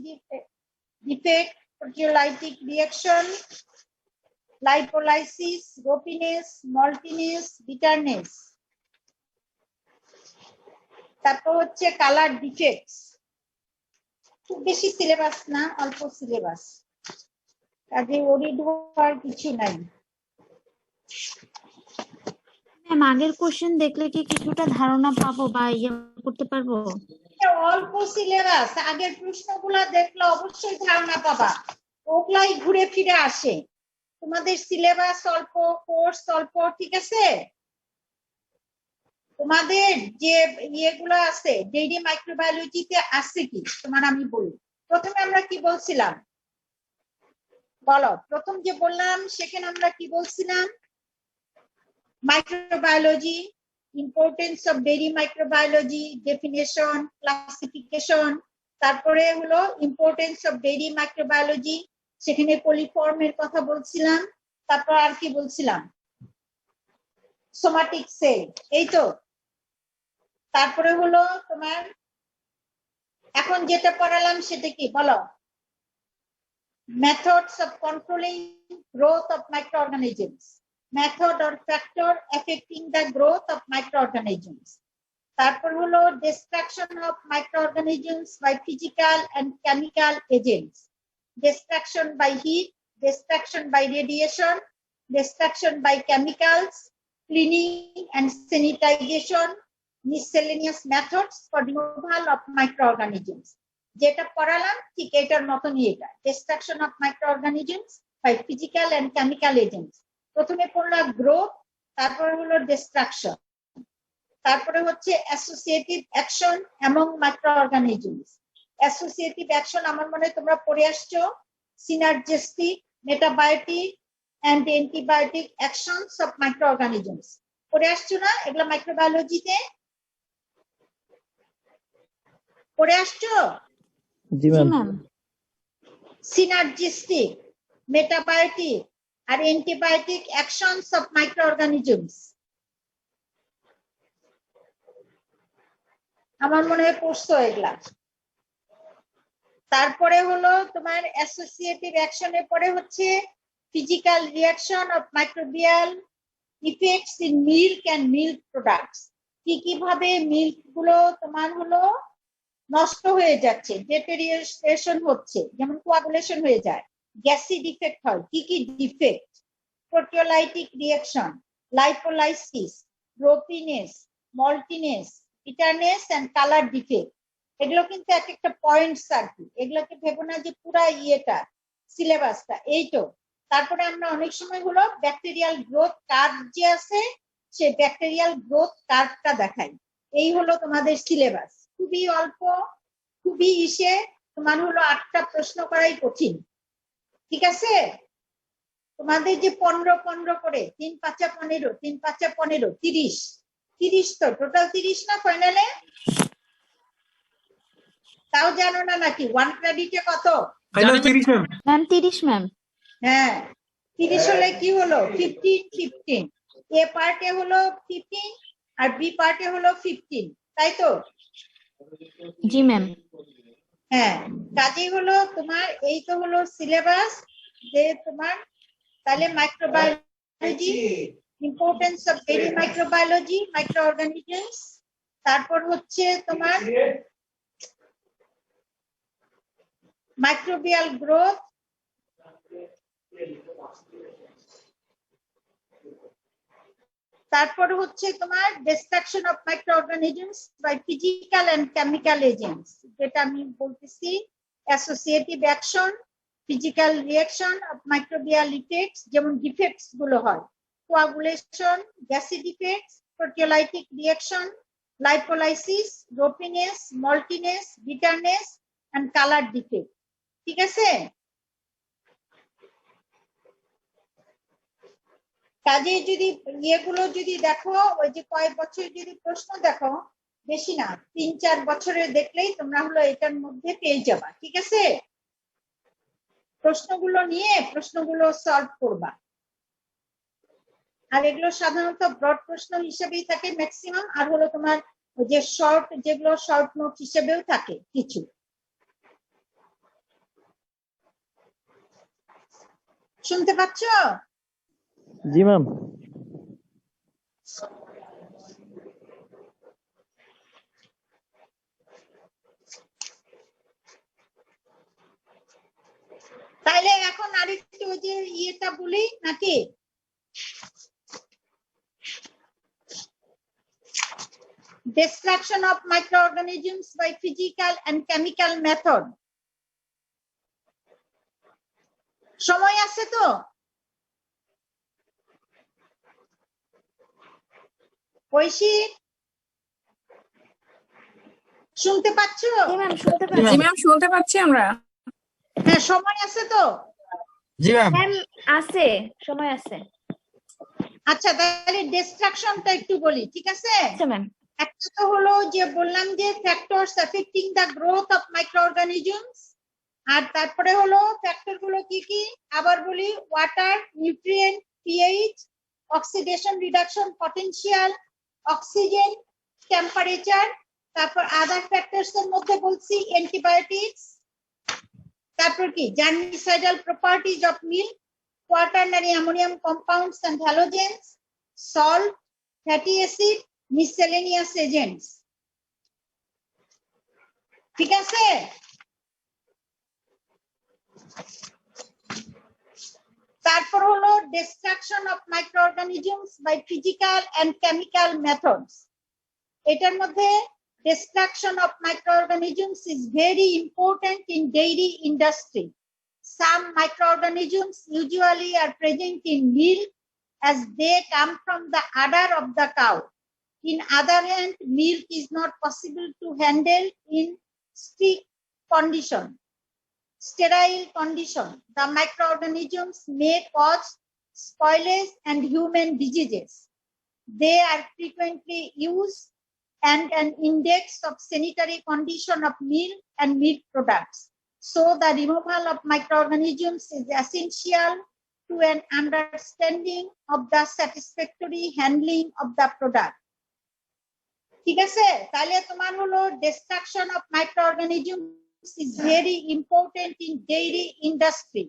defect, proteolytic reaction, lipolysis, ropinase, maltinase, bitterness. তারপর হচ্ছে কালার ডিফেক্টস, খুব বেশি সিলেবাস না, অল্প সিলেবাস, কাজে ওরিড হওয়ার কিছু নাই। ম্যাম আগের কোশ্চেন দেখলে কি কিছুটা ধারণা পাবো বা ইয়ে করতে পারবো? অল্প সিলেবাস, আগের প্রশ্নগুলা দেখলে অবশ্যই ধারণা পাবা, ওগুলাই ঘুরে ফিরে আসে। তোমাদের সিলেবাস অল্প, কোর্স অল্প, ঠিক আছে? তোমাদের যে ইয়েগুলো আছে ডেইরি মাইক্রোবায়োলজিতে আছে কি তোমার, আমি বলি। প্রথমে আমরা কি বলছিলাম বলো, প্রথম যে বললাম সেখানে আমরা কি বলছিলাম? Microbiology, importance of dairy microbiology, definition, classification, তারপরে হলো ইম্পর্টেন্স অফ ডেইরি মাইক্রোবায়োলজি, সেখানে কোলিফর্মের কথা বলছিলাম, তারপর আর কি বলছিলাম? সোমাটিক সেল, এই তো। তারপরে হলো তোমার এখন যেটা পড়ালাম সেটা কি বলো? Methods of controlling growth of microorganisms, method or factor affecting the growth of microorganisms. তারপর হলো destruction of microorganisms by physical and chemical agents, destruction by heat, destruction by radiation, destruction by chemicals, cleaning and sanitization, miscellaneous methods for removal of microorganisms. যেটা পড়ালাম ঠিক এটার মতনই এটা, destruction of microorganisms by physical and chemical agents. প্রথমে পড়লাম গ্রোথ, তারপরে হলো ডিস্ট্রাকশন, তারপরে হচ্ছে associative action among মাইক্রোঅর্গানিজমস। Associative action আমার মনে হয় তোমরা পড়ে আসছো, synergistic, মেটাবায়োটিক and antibiotic actions of microorganisms. পড়ে আসছো না এগুলা মাইক্রোবায়োলজিতে? পড়ে আসছো? জি জি ম্যাম। ম্যাম। সিনার্জিস্টিক, মেটাবায়োটিক আর অ্যান্টিবায়োটিক অ্যাকশনস অফ মাইক্রোঅর্গানিজমস আমার মনে হয় পড়ছো এগুলা। তারপরে হলো তোমার অ্যাসোসিয়েটিভ অ্যাকশনের পরে হচ্ছে physical reaction of microbial effects in milk and milk products. কিভাবে মিল্ক গুলো তোমার হলো নষ্ট হয়ে যাচ্ছে, ডেটেরিয়েশন হচ্ছে, যেমন কোয়াগুলেশন হয়ে যায়, গ্যাসি ডিফেক্ট হয়। কি defect? Proteolytic reaction, lipolysis, ropiness, maltiness, bitterness and colour defect. এগুলো কিন্তু এক একটা পয়েন্টস আর কি, এগুলোকে ভেবো না যে পুরা ইয়েটা সিলেবাসটা এইটো। তারপরে আমরা অনেক সময় হলো ব্যাকটেরিয়াল গ্রোথ কার্ভ যে আছে সে ব্যাকটেরিয়াল গ্রোথ কার্ভটা দেখাই। এই হলো তোমাদের সিলেবাস, খুবই অল্প, খুবই ইসে, তোমার হলো 8টা প্রশ্ন করাই কঠিন, ঠিক আছে? তোমাদের যে 15 করে 3 5 15, 3 5 15, 30 তো টোটাল 30 না ফাইনালে? তাও জানো না নাকি? 1 ক্রেডিটে কত? Final 30 ma'am. Ma'am 30 ma'am. হ্যাঁ 30 হলে কি হলো 15 এ পার্টে হলো 15 আর বি পার্টে হলো 15, তাই তো? জি ম্যাম। হ্যাঁ কাজেই হলো তোমার এই তো হলো সিলেবাস যে তোমার। তাহলে microbiology, importance of dairy microbiology, microorganisms, তারপর হচ্ছে তোমার মাইক্রোবিয়াল গ্রোথ, তারপর হচ্ছে তোমার destruction of microorganisms by physical and chemical agents, যেটা আমি বলতেছি associative action, physical reaction of microbial effects, যেমন ডিফেক্টস গুলো হয়, coagulation, gassy defects, proteolytic reaction, lipolysis, ropiness, maltiness, bitterness and colour defect, ঠিক আছে? কাজে যদি ইয়েগুলো যদি দেখো, ওই যে কয়েক বছর যদি প্রশ্ন দেখো, বেশি না 3-4 বছরের দেখলেই তোমরা হলো এটার মধ্যে পেয়ে যাবা, ঠিক আছে? প্রশ্নগুলো নিয়ে প্রশ্নগুলো সলভ করবা। আর এগুলো সাধারণত ব্রড প্রশ্ন হিসেবেই থাকে ম্যাক্সিমাম, আর হলো তোমার যে শর্ট, যেগুলো শর্ট নোট হিসেবেও থাকে কিছু। শুনতে পাচ্ছ? জি ম্যাম। তাইলে এখন আরেকটু ওই যে ইয়েটা বলি নাকি? Destruction of microorganisms by physical and chemical method. সময় আছে তো? ঐশী শুনতে পাচ্ছ? জি ম্যাম শুনতে জি পাচ্ছি। জি ম্যাম শুনতে পাচ্ছি আমরা। হ্যাঁ সময় আছে তো? জি ম্যাম। ম্যাম আছে, সময় আছে। আচ্ছা তাহলে ডিস্ট্রাকশনটা একটু বলি, ঠিক আছে? আচ্ছা ম্যাম। একটা তো হলো যে বললাম যে factors affecting the growth of microorganisms, আর তারপরে হলো ফ্যাক্টর গুলো কি কি আবার বলি, water, nutrient, pH, oxidation reduction potential, oxygen, temperature, তারপর আদার ফ্যাক্টরস এর মধ্যে বলছি অ্যান্টিবায়োটিক্স, তারপর কি germicidal properties of milk, quaternary ammonium compounds and halogens, salt, fatty acid, miscellaneous agents. ঠিক আছে? তারপর হলো destruction of microorganisms by physical and chemical methods. এটার মধ্যে destruction of microorganisms is very important in dairy industry. Some microorganisms usually are present in milk as they come from the udder of the cow. In other hand, milk is not possible to handle in strict condition, sterile condition. The microorganisms may cause spoilage and human diseases. They are frequently used and an index of sanitary condition of milk and milk products. So the removal of microorganisms is essential to an understanding of the satisfactory handling of the product. ঠিক আছে? তাহলে তোমার হলো destruction of microorganisms is very important in dairy industry.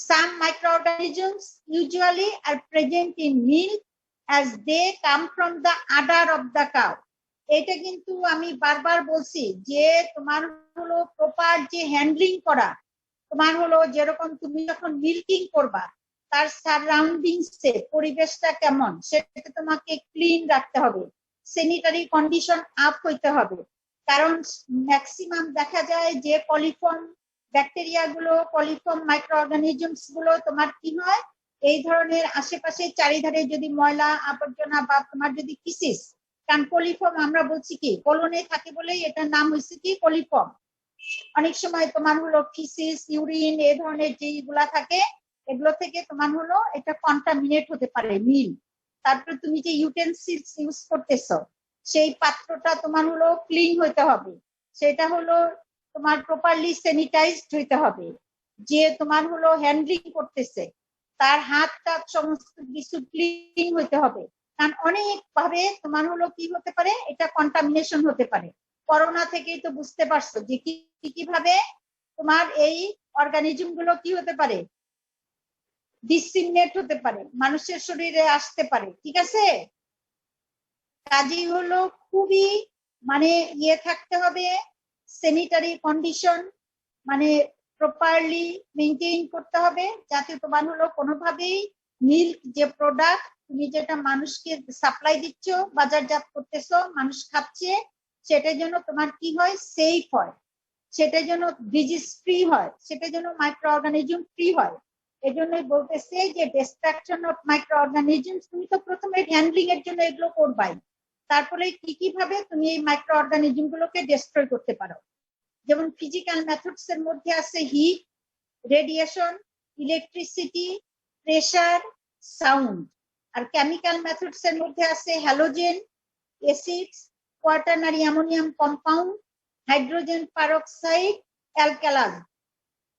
Some microorganisms usually are present in milk as they come from the udder of the cow. এটা কিন্তু আমি বারবার বলছি যে তোমার হলো প্রপার যে হ্যান্ডলিং করা, তোমার হলো যেরকম তুমি যখন মিল্কিং করবা তার সারাউন্ডিংস এ পরিবেশটা কেমন সেটা তোমাকে ক্লিন রাখতে হবে, স্যানিটারি কন্ডিশন আপ হইতে হবে। কারণ ম্যাক্সিমাম দেখা যায় যে কলিফর্ম ব্যাকটেরিয়া গুলো, কলিফর্ম মাইক্রোঅর্গানিজমস গুলো তোমার কি হয়, এই ধরনের আশেপাশে চারিধারে যদি ময়লা আবর্জনা বা তোমার যদি ফিসিস, কারণ কলিফর্ম আমরা বলছি কি কলোনে থাকে বলেই এটার নাম হয়েছে কি কলিফর্ম। অনেক সময় তোমার হলো ফিসিস, ইউরিন এই ধরনের যেগুলা থাকে এগুলো থেকে তোমার হলো এটা কন্টামিনেট হতে পারে মিল। তারপরে তুমি যে ইউটেনসিলস ইউজ করতেছো সেই পাত্রটা তোমার হলো ক্লিন হইতে হবে, সেটা হলো তোমার প্রপারলি স্যানিটাইজড হইতে হবে। যে তোমার হলো হ্যান্ডলিং করতেছে তার হাতটা সমস্ত কিছু ক্লিন হইতে হবে, কারণ অনেক ভাবে তোমার হলো কি হতে পারে, এটা কন্টামিনেশন হতে পারে। করোনা থেকেই তো বুঝতে পারছো যে কিভাবে তোমার এই অর্গানিজম গুলো কি হতে পারে, ডিসিমিনেট হতে পারে, মানুষের শরীরে আসতে পারে। ঠিক আছে? কাজেই হলো খুবই মানে ইয়ে থাকতে হবে, স্যানিটারি কন্ডিশন মানে প্রপারলি মেনটেইন করতে হবে, যাতে তোমার হলো কোনোভাবেই মিল্ক যে প্রোডাক্ট তুমি যেটা মানুষকে সাপ্লাই দিচ্ছ, বাজারজাত করতেছো, মানুষ খাচ্ছে, সেটা যেন তোমার কি হয়, সেফ হয়, সেটা যেন ডিজিজ ফ্রি হয়, সেটা যেন মাইক্রো অর্গানিজম ফ্রি হয়। এজন্যই বলতেছে যে ডিস্ট্রাকশন অফ মাইক্রো অর্গানিজম, তুমি তো প্রথমে হ্যান্ডলিং এর জন্য এগুলো করবাই, তারপরে কি ভাবে তুমি এই মাইক্রো অর্গানিজম গুলোকে ডিস্ট্রয় করতে পারো। যেমন ফিজিক্যাল মেথডস এর মধ্যে আছে heat, radiation, electricity, pressure, sound. আর কেমিক্যাল মেথডস এর মধ্যে আছে halogen, acids, quaternary ammonium compound, hydrogen peroxide, alkalis.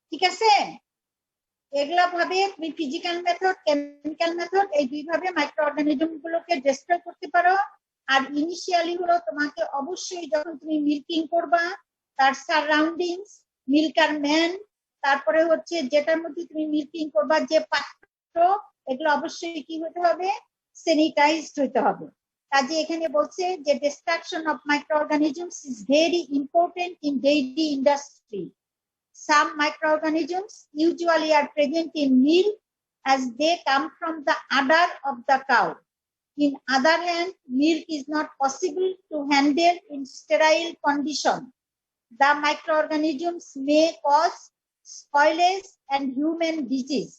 ঠিক আছে? এগুলা ভাবে তুমি ফিজিক্যাল মেথড, কেমিক্যাল মেথড এই দুই ভাবে মাইক্রো অর্গানিজম গুলোকে ডিস্ট্রয় করতে পারো। আর ইনিশিয়ালি হলো তোমাকে অবশ্যই যখন তুমি মিল্কিং করবা তার সারাউন্ডিংস, মিল্কার ম্যান, তারপরে হচ্ছে যেটার মধ্যে তুমি মিল্কিং করবা যে পাত্র এগুলো অবশ্যই কি হতে হবে, স্যানিটাইজড হতে হবে। কাজে এখানে বলছে যে distraction of মাইক্রোঅর্গানিজমস is very important in dairy industry. Some microorganisms usually are present in milk as they come from the udder of the cow. In other hand, milk is not possible to handle in sterile condition. The microorganisms may cause spoilage and human disease.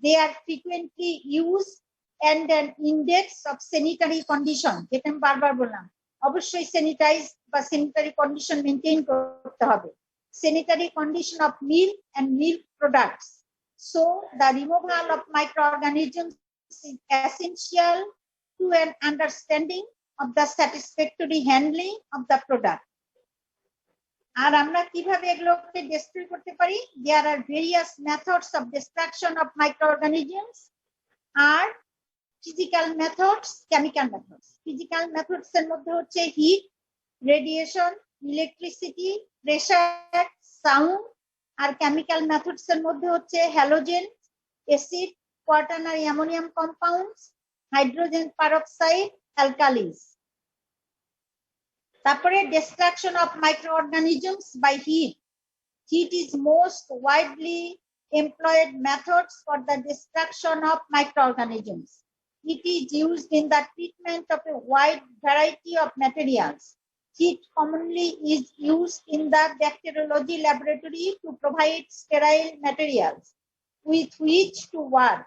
They are frequently used and an index of sanitary condition. যেটা আমি বারবার বললাম, অবশ্যই স্যানিটাইজ বা স্যানিটারি কন্ডিশন মেনটেন করতে হবে। Sanitary condition of milk and milk products. So the removal of microorganisms is essential to an understanding of the satisfactory handling of the product. আর আমরা কিভাবে এগুলোকে ডিস্ট্রয় করতে পারি? There are various methods of destruction of microorganisms are physical methods, chemical methods. Physical methods এর মধ্যে হচ্ছে heat, radiation, electricity, pressure, sound. আর chemical methods এর মধ্যে হচ্ছে halogen, acid, quaternary ammonium compounds, hydrogen peroxide, alkalis. তারপরে destruction of microorganisms by heat. Heat is most widely employed methods for the destruction of microorganisms. It is used in the treatment of a wide variety of materials. Heat commonly is used in the bacteriology laboratory to provide sterile materials with which to work.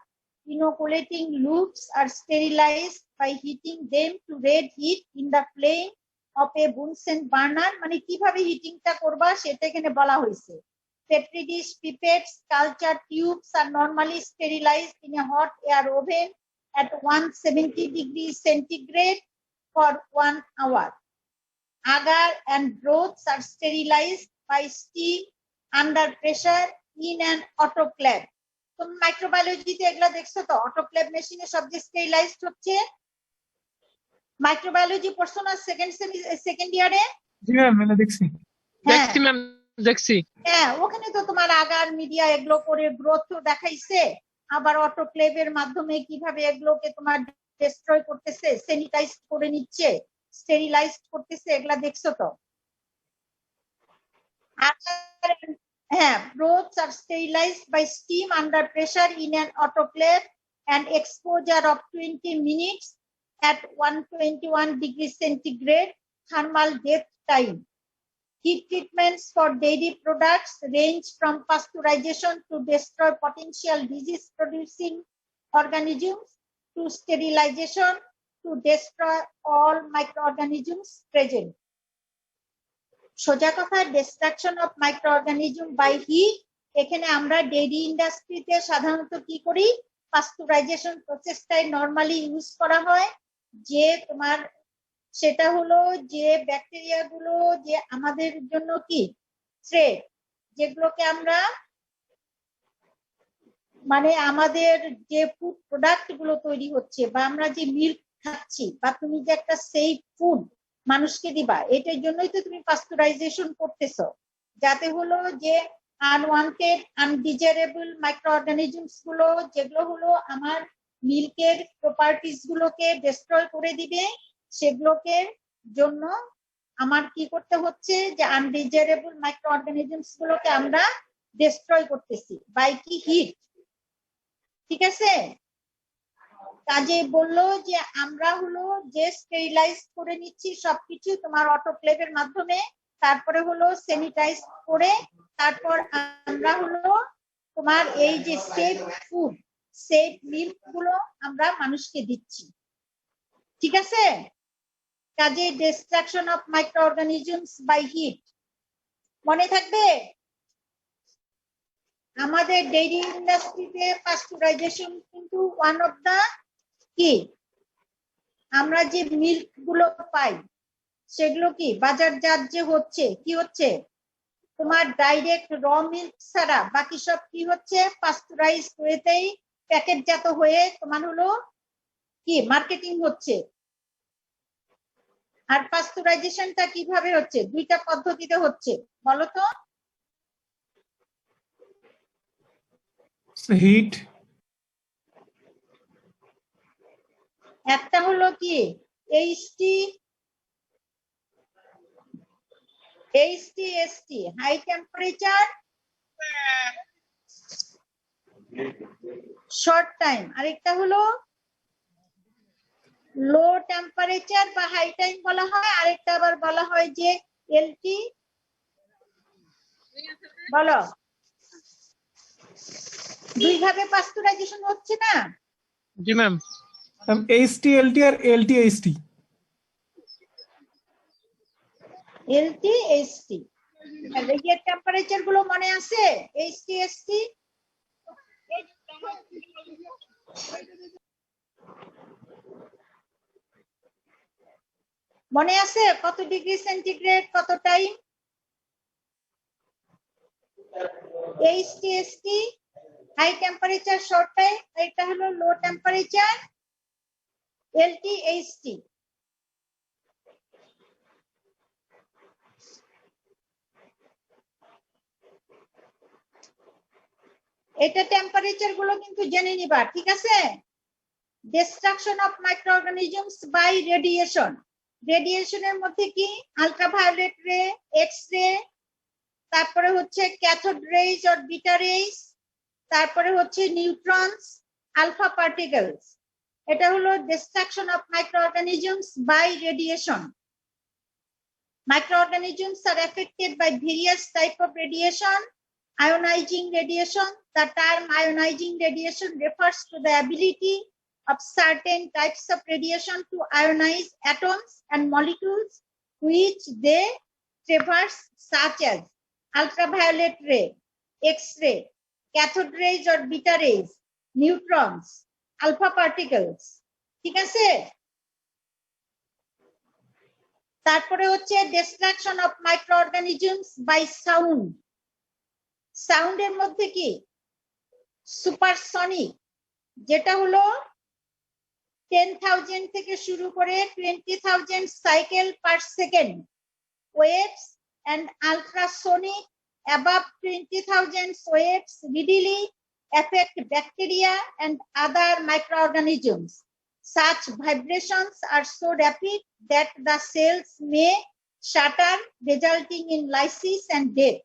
Inoculating loops are sterilized by heating them to red heat in the flame of a Bunsen burner. মানে কিভাবে হিটিংটা করবা সেটা এখানে বলা হয়েছে। Petri dish pipettes, culture tubes are normally sterilized in a hot air oven at 170 degrees centigrade for 1 hour. Agar and broths are sterilized by steam under pressure in an autoclave. তুমি মাইক্রোবায়োলজিতে এগুলা দেখছো তো, অটোক্লেভ মেশিনে সব যে স্টেরিলাইজড হচ্ছে। মাইক্রোবায়োলজি পড়ছো না সেকেন্ড ইয়ারে? জি ম্যাম, মেলা দেখছি। দেখছি ম্যাম, দেখছি। হ্যাঁ, ওখানে তো তোমার আগার মিডিয়া এগুলো করে গ্রোথ দেখাইছে, আবার অটোক্লেভের মাধ্যমে কিভাবে এগুলোকে তোমার ডিস্ট্রয় করতেছে, স্যানিটাইজ করে নিচ্ছে, স্টেরিলাইজড করতেছে, এগুলা দেখছো তো। হ্যাঁ, broths are sterilized by steam under pressure in an autoclave and exposure of 20 minutes at 121 degrees centigrade thermal depth time. Heat treatments for dairy products range from pasteurization to destroy potential disease-producing organisms to sterilization to destroy all microorganisms present. সোজা কথা, destruction of microorganism by heat. এখানে আমরা ডেইরি ইন্ডাস্ট্রিতে সাধারণত কি করি, পাস্তুরাইজেশন প্রসেসটাই নরমালি ইউজ করা হয়। যে তোমার সেটা হলো যে ব্যাকটেরিয়া গুলো যে আমাদের জন্য কি থ্রেট, যেগুলোকে আমরা মানে আমাদের যে ফুড প্রোডাক্ট গুলো তৈরি হচ্ছে বা আমরা যে মিল্ক খাচ্ছি বা তুমি যে একটা সেফ ফুড মানুষকে দিবা, এটার জন্যই তো তুমি পাস্তুরাইজেশন করতেছো, যাতে হলো যে আনওয়ান্টেড আনডিজারেবল মাইক্রোঅর্গানিজমস গুলো যেগুলো হলো আমার মিল্কের প্রপার্টিজ গুলোকে ডিস্ট্রয় করে দিবে, সেগুলোকে জন্য আমার কি করতে হচ্ছে যে আনডিজারেবল মাইক্রোঅর্গানিজমস গুলোকে আমরা ডিস্ট্রয় করতেছি বাই কি হিট। ঠিক আছে, কাজে বললো যে আমরা হলো যে স্টেরিলাইজ করে নিচ্ছি সবকিছু তোমার অটোক্লেভের মাধ্যমে, তারপরে হলো স্যানিটাইজ করে তারপর আমরা হলো তোমার এই যে সেফ ফুড সেফ মিল্ক গুলো আমরা মানুষকে দিচ্ছি। ঠিক আছে, কাজে destruction of microorganisms by heat মনে থাকবে। আমাদের ডেইরি ইন্ডাস্ট্রিতে পাস্তুরাইজেশন কিন্তু ওয়ান অফ দা কি, আমরা যে মিল্ক গুলো পাই সেগুলো কি বাজারজাত যে হচ্ছে কি হচ্ছে তোমার ডাইরেক্ট র মিল্ক ছাড়া বাকি সব কি হচ্ছে পাস্তুরাইজ হয়েতেই প্যাকেটজাত হয়ে তোমার হলো কি মার্কেটিং হচ্ছে। আর পাস্তুরাইজেশনটা কিভাবে হচ্ছে, দুইটা পদ্ধতিতে হচ্ছে বলো তো। হিট একটা হলো কি HTST high temperature short time, আরেকটা হলো লো টেম্পারেচার বা হাই টাইম বলা হয়, আরেকটা আবার বলা হয় যে LT। বলো, দুই ভাবে পাস্তুরাইজেশন হচ্ছে না? जी मैम। HTLT আর LTHT। LTHT এর টেম্পারেচার গুলো মনে আছে? HTST মনে আছে? কত ডিগ্রি সেন্টিগ্রেড, কত time? HTST high temperature short time, এটা হলো লো টেম্পারেচার LTHT। এটা টেম্পারেচার গুলো কিন্তু জেনে নিবা, ঠিক আছে? Destruction of microorganisms by radiation, রেডিয়েশনের মধ্যে কি আলট্রাভায়োলেট রে, এক্স রে, তারপরে হচ্ছে cathode rays or beta rays, তারপরে হচ্ছে নিউট্রনস, আলফা পার্টিকেলস। এটা হলো destruction of microorganisms by radiation. Microorganisms are affected by various types of radiation. Ionizing radiation. The term ionizing radiation refers to the ability of certain types of radiation to ionize atoms and molecules which they traverse, such as ultraviolet ray, X-ray, cathode rays or beta rays, neutrons, alpha particles. ঠিক আছে? তারপরে হচ্ছে destruction of microorganisms by sound. সাউন্ডের মধ্যে কি সুপারসনিক, যেটা হলো 10,000 থেকে শুরু করে 20,000 cycle per second, waves and ultrasonic above 20,000 waves readily affect bacteria and other microorganisms. Such vibrations are so rapid that the cells may shatter, resulting in lysis and death.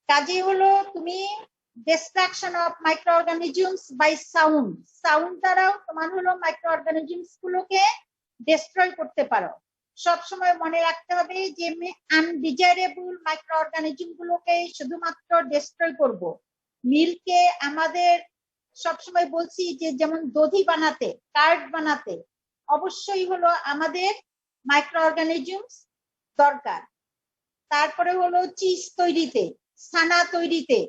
কাজে হলো তুমি destruction of microorganisms by sound, sound দ্বারাও তোমার হলো মাইক্রোঅর্গানিজমস গুলোকে ডিস্ট্রয় করতে পারো। সব সময় মনে রাখতে হবে যে আমি আনডিজায়ারেবল মাইক্রোঅর্গানিজম গুলোকে শুধুমাত্র ডিস্ট্রয় করব। মিল্কে আমাদের সবসময় বলছি যে যেমন দধি বানাতে, কার্ড বানাতে অবশ্যই হলো আমাদের মাইক্রোঅর্গানিজমস দরকার। তারপরে হলো চিজ তৈরিতে, ছানা তৈরিতে,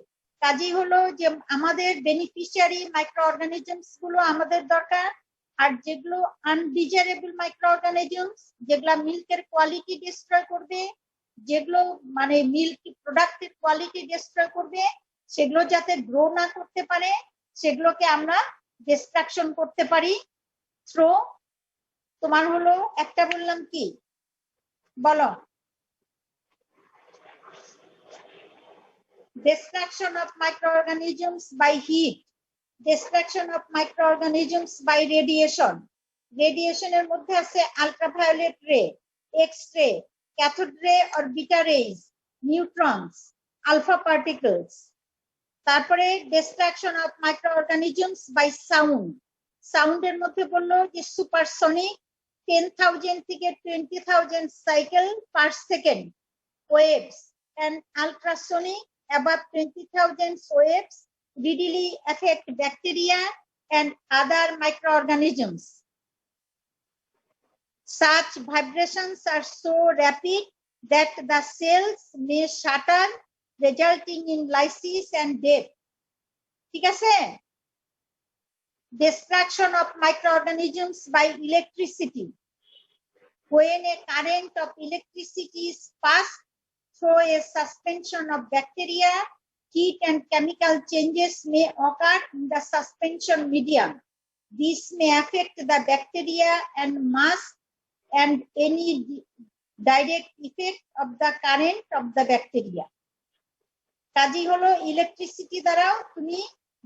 কাজেই হলো যে আমাদের বেনিফিশিয়ারি মাইক্রোঅর্গানিজমস গুলো আমাদের দরকার। আর যেগুলো আনডিজায়ারেবল মাইক্রোঅর্গানিজমস, যেগুলা মিল্কের কোয়ালিটি ডিস্ট্রয় করবে, যেগুলো মানে মিল্ক প্রোডাক্টের কোয়ালিটি ডিস্ট্রয় করবে, সেগুলো যাতে গ্রো না করতে পারে সেগুলোকে আমরা ডিস্ট্রাকশন করতে পারি থ্রো তোমার হলো একটা বললাম কি বলো, destruction of microorganisms by heat, destruction of microorganisms by radiation. Radiation এর মধ্যে আছে ultraviolet ray, X-ray, cathode ray or beta rays, neutrons, alpha particles. তারপরে destruction of microorganisms by sound. Sound এর মধ্যে বললো যে supersonic 10,000 থেকে 20,000 cycle per second waves and ultrasonic above 20,000 waves readily affect bacteria and other microorganisms. Such vibrations are so rapid that the cells may shatter, resulting in lysis and death. ঠিক আছে? Destruction of microorganisms by electricity. When a current of electricity is passed through a suspension of bacteria, heat and chemical changes may occur in the suspension medium. This may affect the bacteria and mass and any direct effect of the current of the bacteria. কাজেই হলো ইলেকট্রিসিটি দ্বারাও তুমি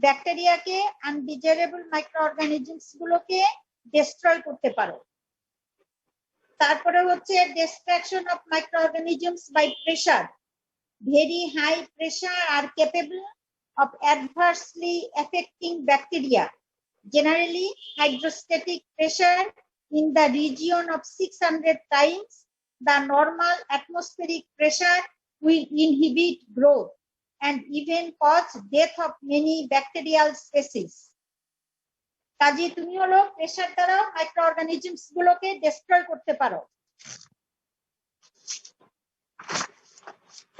ব্যাকটেরিয়াকে আনডিজায়ারেবল মাইক্রোঅর্গানিজমস গুলোকে ডিস্ট্রয় করতে পারো। তারপরে হচ্ছে destruction of microorganisms by pressure. Very high pressure are capable of adversely affecting bacteria. Generally, hydrostatic pressure in the region of 600 times the normal atmospheric pressure will inhibit growth and even cause death of many bacterial species. কাজে তুমি হলো প্রেসার দ্বারা মাইক্রোঅর্গানিজমস গুলোকে ডিস্ট্রয় করতে পারো।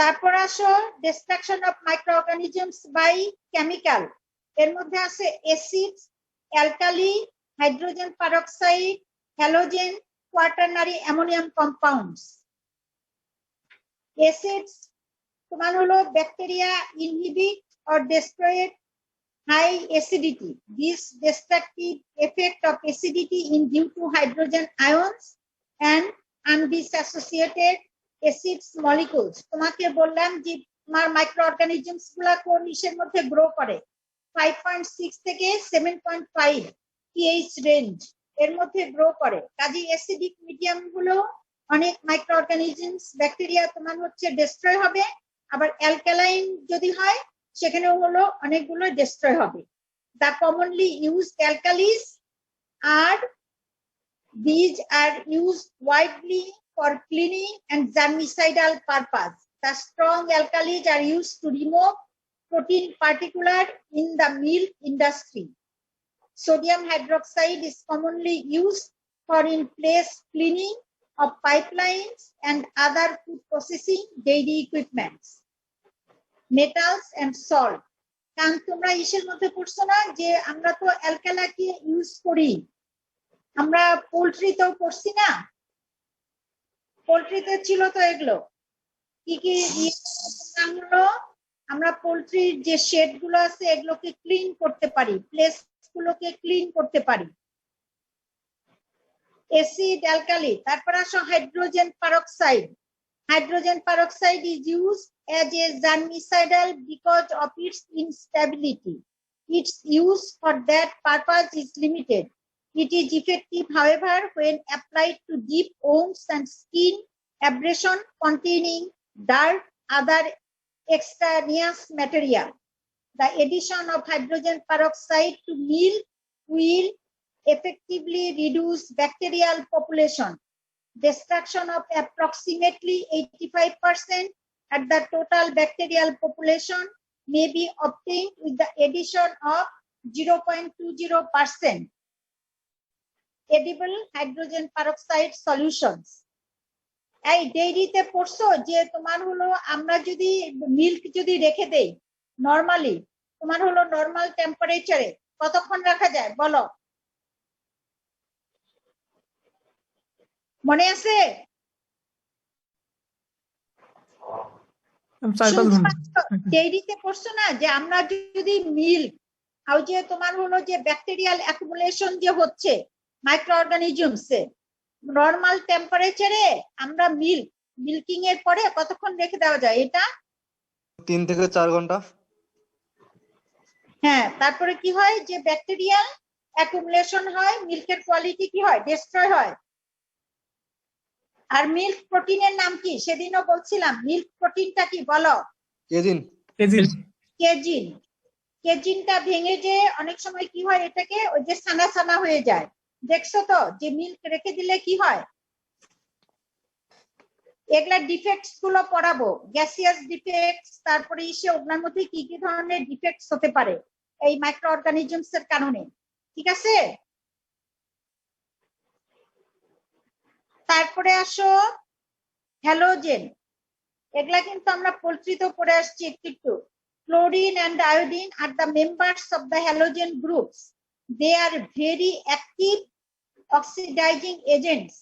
তারপর আসো destruction of microorganisms by chemical. এর মধ্যে আছে acid, alkali, hydrogen peroxide, halogen, quaternary ammonium compounds. Acids তোমার হলো bacteria inhibit or destroy high acidity. This destructive effect of acidity is due to hydrogen ions and undissociated acids molecules. তোমাকে বললাম যে তোমার মাইক্রোঅর্গানিজমস গুলা কোন ইসের মধ্যে গ্রো করে 5.6 থেকে 7.5 pH রেঞ্জ এর মধ্যে গ্রো করে। কাজে অ্যাসিডিক মিডিয়াম গুলো অনেক মাইক্রোঅর্গানিজমস ব্যাকটেরিয়া তোমার হচ্ছে ডিস্ট্রয় হবে, আবার অ্যালকালাইন যদি হয় সেখানেও হলো অনেকগুলো ডিস্ট্রয় হবে। The commonly used alkalis are these are used widely for cleaning and germicidal purpose. The strong alkalis are used to remove protein particulate in the milk industry. Sodium hydroxide is commonly used for in-place cleaning of pipelines and other food processing dairy equipments. Metals and salt. কারণ তোমরা ইসের মধ্যে পড়ছো না যে আমরা তো অ্যালকালাকে ইউজ করি, আমরা পোল্ট্রিতেও পড়ছি না, পোল্ট্রিতে ছিল তো এগুলো কি কি হলো আমরা পোল্ট্রির যে শেড গুলো আছে এগুলোকে ক্লিন করতে পারি, প্লেস গুলোকে ক্লিন করতে পারি। Acid, alkali. তারপর আসো hydrogen peroxide. Hydrogen peroxide is used as a germicidal because of its instability. Its use for that purpose is limited. It is effective, however, when applied to deep wounds and skin abrasion containing dirt, other extraneous material. The addition of hydrogen peroxide to milk will effectively reduce bacterial population. Destruction of approximately 85% at the total bacterial population may be obtained with the addition of 0.20% edible hydrogen peroxide solutions. এই ডেইরিতে পড়ছো যে তোমার হলো আমরা যদি মিল্ক যদি রেখে দেই নরমালি তোমার হলো নরমাল টেম্পারেচারে কতক্ষণ রাখা যায় বলো, মনে আছে? 4-5 ঘন্টা। ডেইরিতে পড়ছো না যে আমরা যদি মিল্ক আর যে তোমার হলো যে ব্যাকটেরিয়াল অ্যাকুমুলেশন যে হচ্ছে মাইক্রোঅর্গানিজমসে নরমাল টেম্পারেচারে আমরা মিল্কিং এর পরে কতক্ষণ রেখে দেওয়া যায় এটা? 3 থেকে 4 ঘন্টা। হ্যাঁ, তারপরে কি হয় যে ব্যাকটেরিয়াল অ্যাকুমুলেশন হয়, মিল্কের কোয়ালিটি কি হয়? ডিস্ট্রয় হয়। আর মিল্ক প্রোটিনের নাম কি সেদিনও বলছিলাম, মিল্ক প্রোটিনটা কি বলো? কেজিন। কেজিন। কেজিনটা ভেঙে যে অনেক সময় কি হয় এটাকে ওই যে ছানা ছানা হয়ে যায়, দেখছো তো যে মিল্ক রেখে দিলে কি হয়? এগুলা ডিফেক্টস গুলো পড়াবো, গ্যাসিয়াস ডিফেক্টস, তারপরে এসে ওগুলোর মধ্যে কি কি ধরনের ডিফেক্টস হতে পারে এই মাইক্রোঅর্গানিজমস এর কারণে, ঠিক আছে? তারপরে আসো হ্যালোজেন। এগুলা কিন্তু আমরা পোল্ট্রিতেও পড়ে আসছি একটু। Chlorine and iodine are the members of the halogen groups. They are very active oxidizing agents.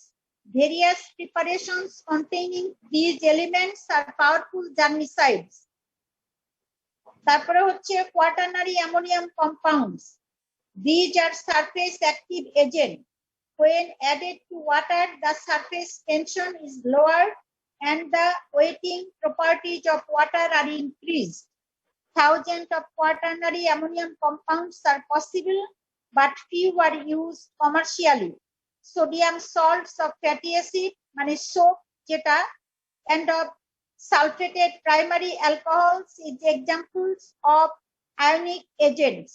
Various preparations containing these elements are powerful germicides. তারপরে হচ্ছে quaternary ammonium compounds. These are surface active agents. When added to water, the surface tension is lowered and the wetting properties of water are increased. Thousands of quaternary ammonium compounds are possible. but few are used commercially. Sodium salts of fatty acid, মানে soap যেটা, and of sulfated primary alcohols is examples of ionic agents.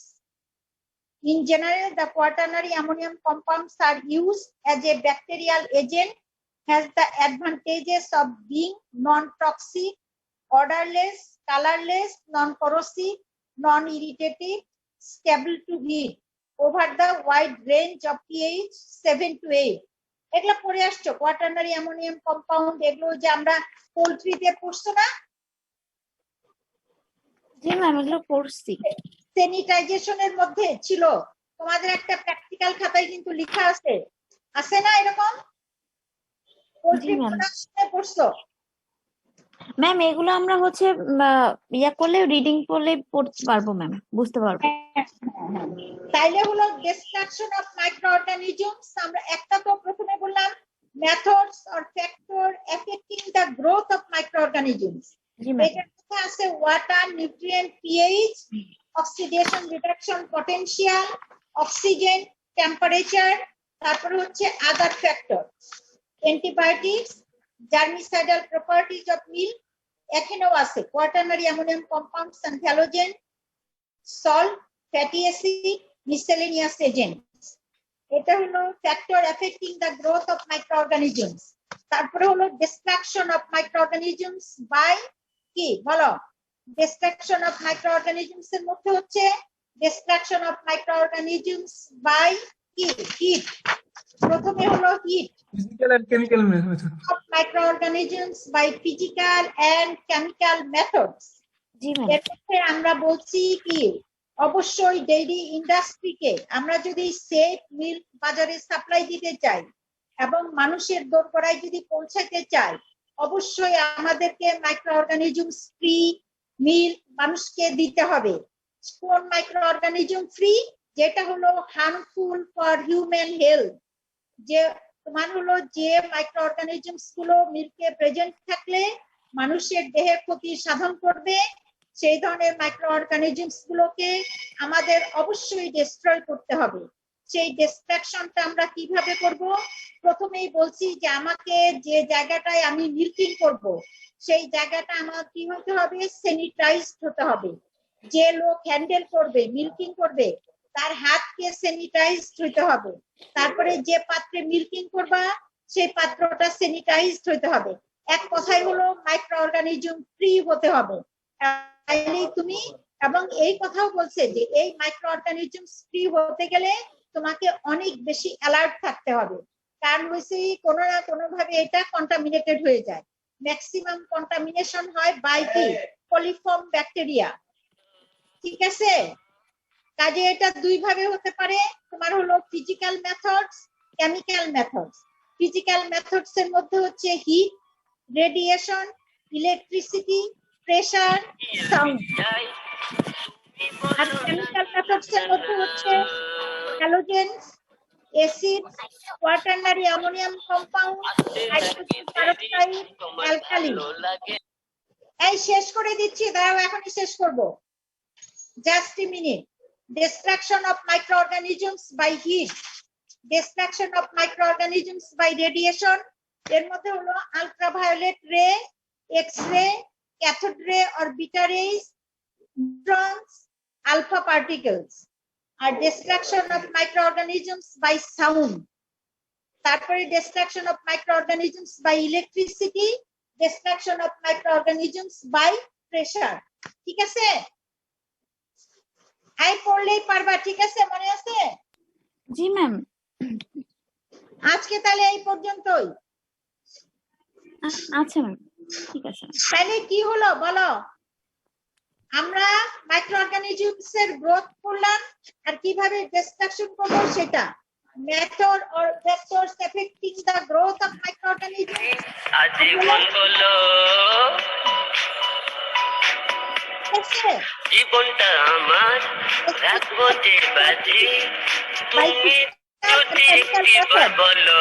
In general, the quaternary ammonium compounds are used as a bacterial agent, has the advantages of being non-toxic, odorless, colorless, non-corrosive, non-irritative, stable to heat over the wide range of pH 7 to 8. এগুলো পড়ে আসছো কোয়াটারনারি অ্যামোনিয়াম কম্পাউন্ড, এগুলো যে আমরা পোল্ট্রিতে পড়ছো না, জি ম্যাম এগুলো পড়ছি। স্যানিটাইজেশনের মধ্যে ছিল, তোমাদের একটা প্র্যাকটিক্যাল খাতায় কিন্তু লেখা আছে, আছে না এরকম? Poultry ma'am. প্রোডাকশনে পড়ছো? ম্যাম এগুলো আমরা হচ্ছে ইয়া করলে রিডিং করলে পড়তে পারবো ম্যাম, বুঝতে পারবো। তাইলে হলো ডিস্ট্রাকশন অফ মাইক্রো অর্গানিজমস, আমরা একটা তো প্রথমে বললাম methods or factor affecting the growth of microorganisms. জি ম্যাম। এটার মধ্যে আছে water, nutrient, pH, oxidation reduction potential, oxygen, temperature, তারপরে হচ্ছে other factor, antibiotics, germicidal properties of milk, এখানেও আছে quaternary ammonium compounds and halogen, salt, fatty acid, miscellaneous agents. এটা হলো factor affecting the growth of microorganisms. তারপরে হলো destruction of microorganisms by কি বলো? ডিস্ট্রাকশন অফ মাইক্রো অর্গানিজমস এর মধ্যে হচ্ছে destruction of microorganisms by কি? হিট। প্রথমে হলো heat Physical and chemical method. of microorganisms by physical and chemical methods. G ma'am. এর মধ্যে আমরা বলছি কি, অবশ্যই ডেইরি ইন্ডাস্ট্রিকে আমরা যদি সেফ মিল্ক বাজারে সাপ্লাই দিতে চাই এবং মানুষের দোরগোড়ায় যদি পৌঁছাতে চাই, অবশ্যই আমাদেরকে মাইক্রো অর্গানিজমস ফ্রি মিল্ক মানুষকে দিতে হবে। কোন মাইক্রো অর্গানিজম ফ্রি? যেটা হলো হার্মফুল ফর হিউম্যান হেলথ, যে তোমার হলো যে মাইক্রো অর্গানিজমস গুলো মিল্কে প্রেজেন্ট থাকলে মানুষের দেহে ক্ষতি সাধন করবে, সেই ধরনের মাইক্রো অর্গানিজমস গুলোকে আমাদের অবশ্যই ডিস্ট্রয় করতে হবে। সেই ডিস্ট্রাকশনটা আমরা কিভাবে করব? প্রথমেই বলছি যে আমাকে যে জায়গাটায় আমি মিল্কিং করব সেই জায়গাটা আমার কি হতে হবে? স্যানিটাইজড হতে হবে। যে লোক হ্যান্ডেল করবে, মিল্কিং করবে, তার হাতকে স্যানিটাইজড হতে হবে। তারপরে যে পাত্রে মিল্কিং করবা সেই পাত্রটা স্যানিটাইজড হতে হবে। এক কথাই হলো মাইক্রো অর্গানিজম ফ্রি হতে হবে। তাইলেই তুমি, এবং এই কথাও বলছে যে এই মাইক্রো অর্গানিজম ফ্রি হতে গেলে তোমাকে অনেক বেশি অ্যালার্ট থাকতে হবে। কারণ হচ্ছে কোনো না কোনো ভাবে এটা কন্টামিনেটেড হয়ে যায়। ম্যাক্সিমাম কন্টামিনেশন হয় বাই কি? Coliform bacteria. ঠিক আছে? কাজে এটা দুই ভাবে হতে পারে, তোমার হলো physical methods, chemical methods. Physical methods এর মধ্যে হচ্ছে heat, radiation, electricity, pressure, sound. আর কেমিক্যাল মেথডস এর মধ্যে হচ্ছে halogens, acid, quaternary ammonium compound, hydrogen peroxide, alkali. এই শেষ করে দিচ্ছি, দাঁড়াও এখনই শেষ করব, just a minute. Destruction of microorganisms by heat, destruction of microorganisms by radiation, এর মধ্যে হলো আলট্রাভায়োলেট রে, এক্স রে, cathode ray or beta rays, neutrons, alpha particles। R destruction of microorganisms by sound, তারপরে destruction of microorganisms by electricity, destruction of microorganisms by pressure। ঠিক আছে? আই পড়লেই পারবা, ঠিক আছে? মনে আছে? জি ম্যাম। আজকে তাহলে এই পর্যন্তই। আচ্ছা ম্যাম, ঠিক আছে। তাহলে কি হলো বলো? আমরা মাইক্রো অর্গানিজমস এর গ্রোথ করলাম আর কিভাবে ডিস্ট্রাকশন করব সেটা। Method or factors affecting the growth of micro organisms. আজীবন হলো জীবনটা আমার রাখবো যে বাজি, তুমি যদি একটিবার বলো।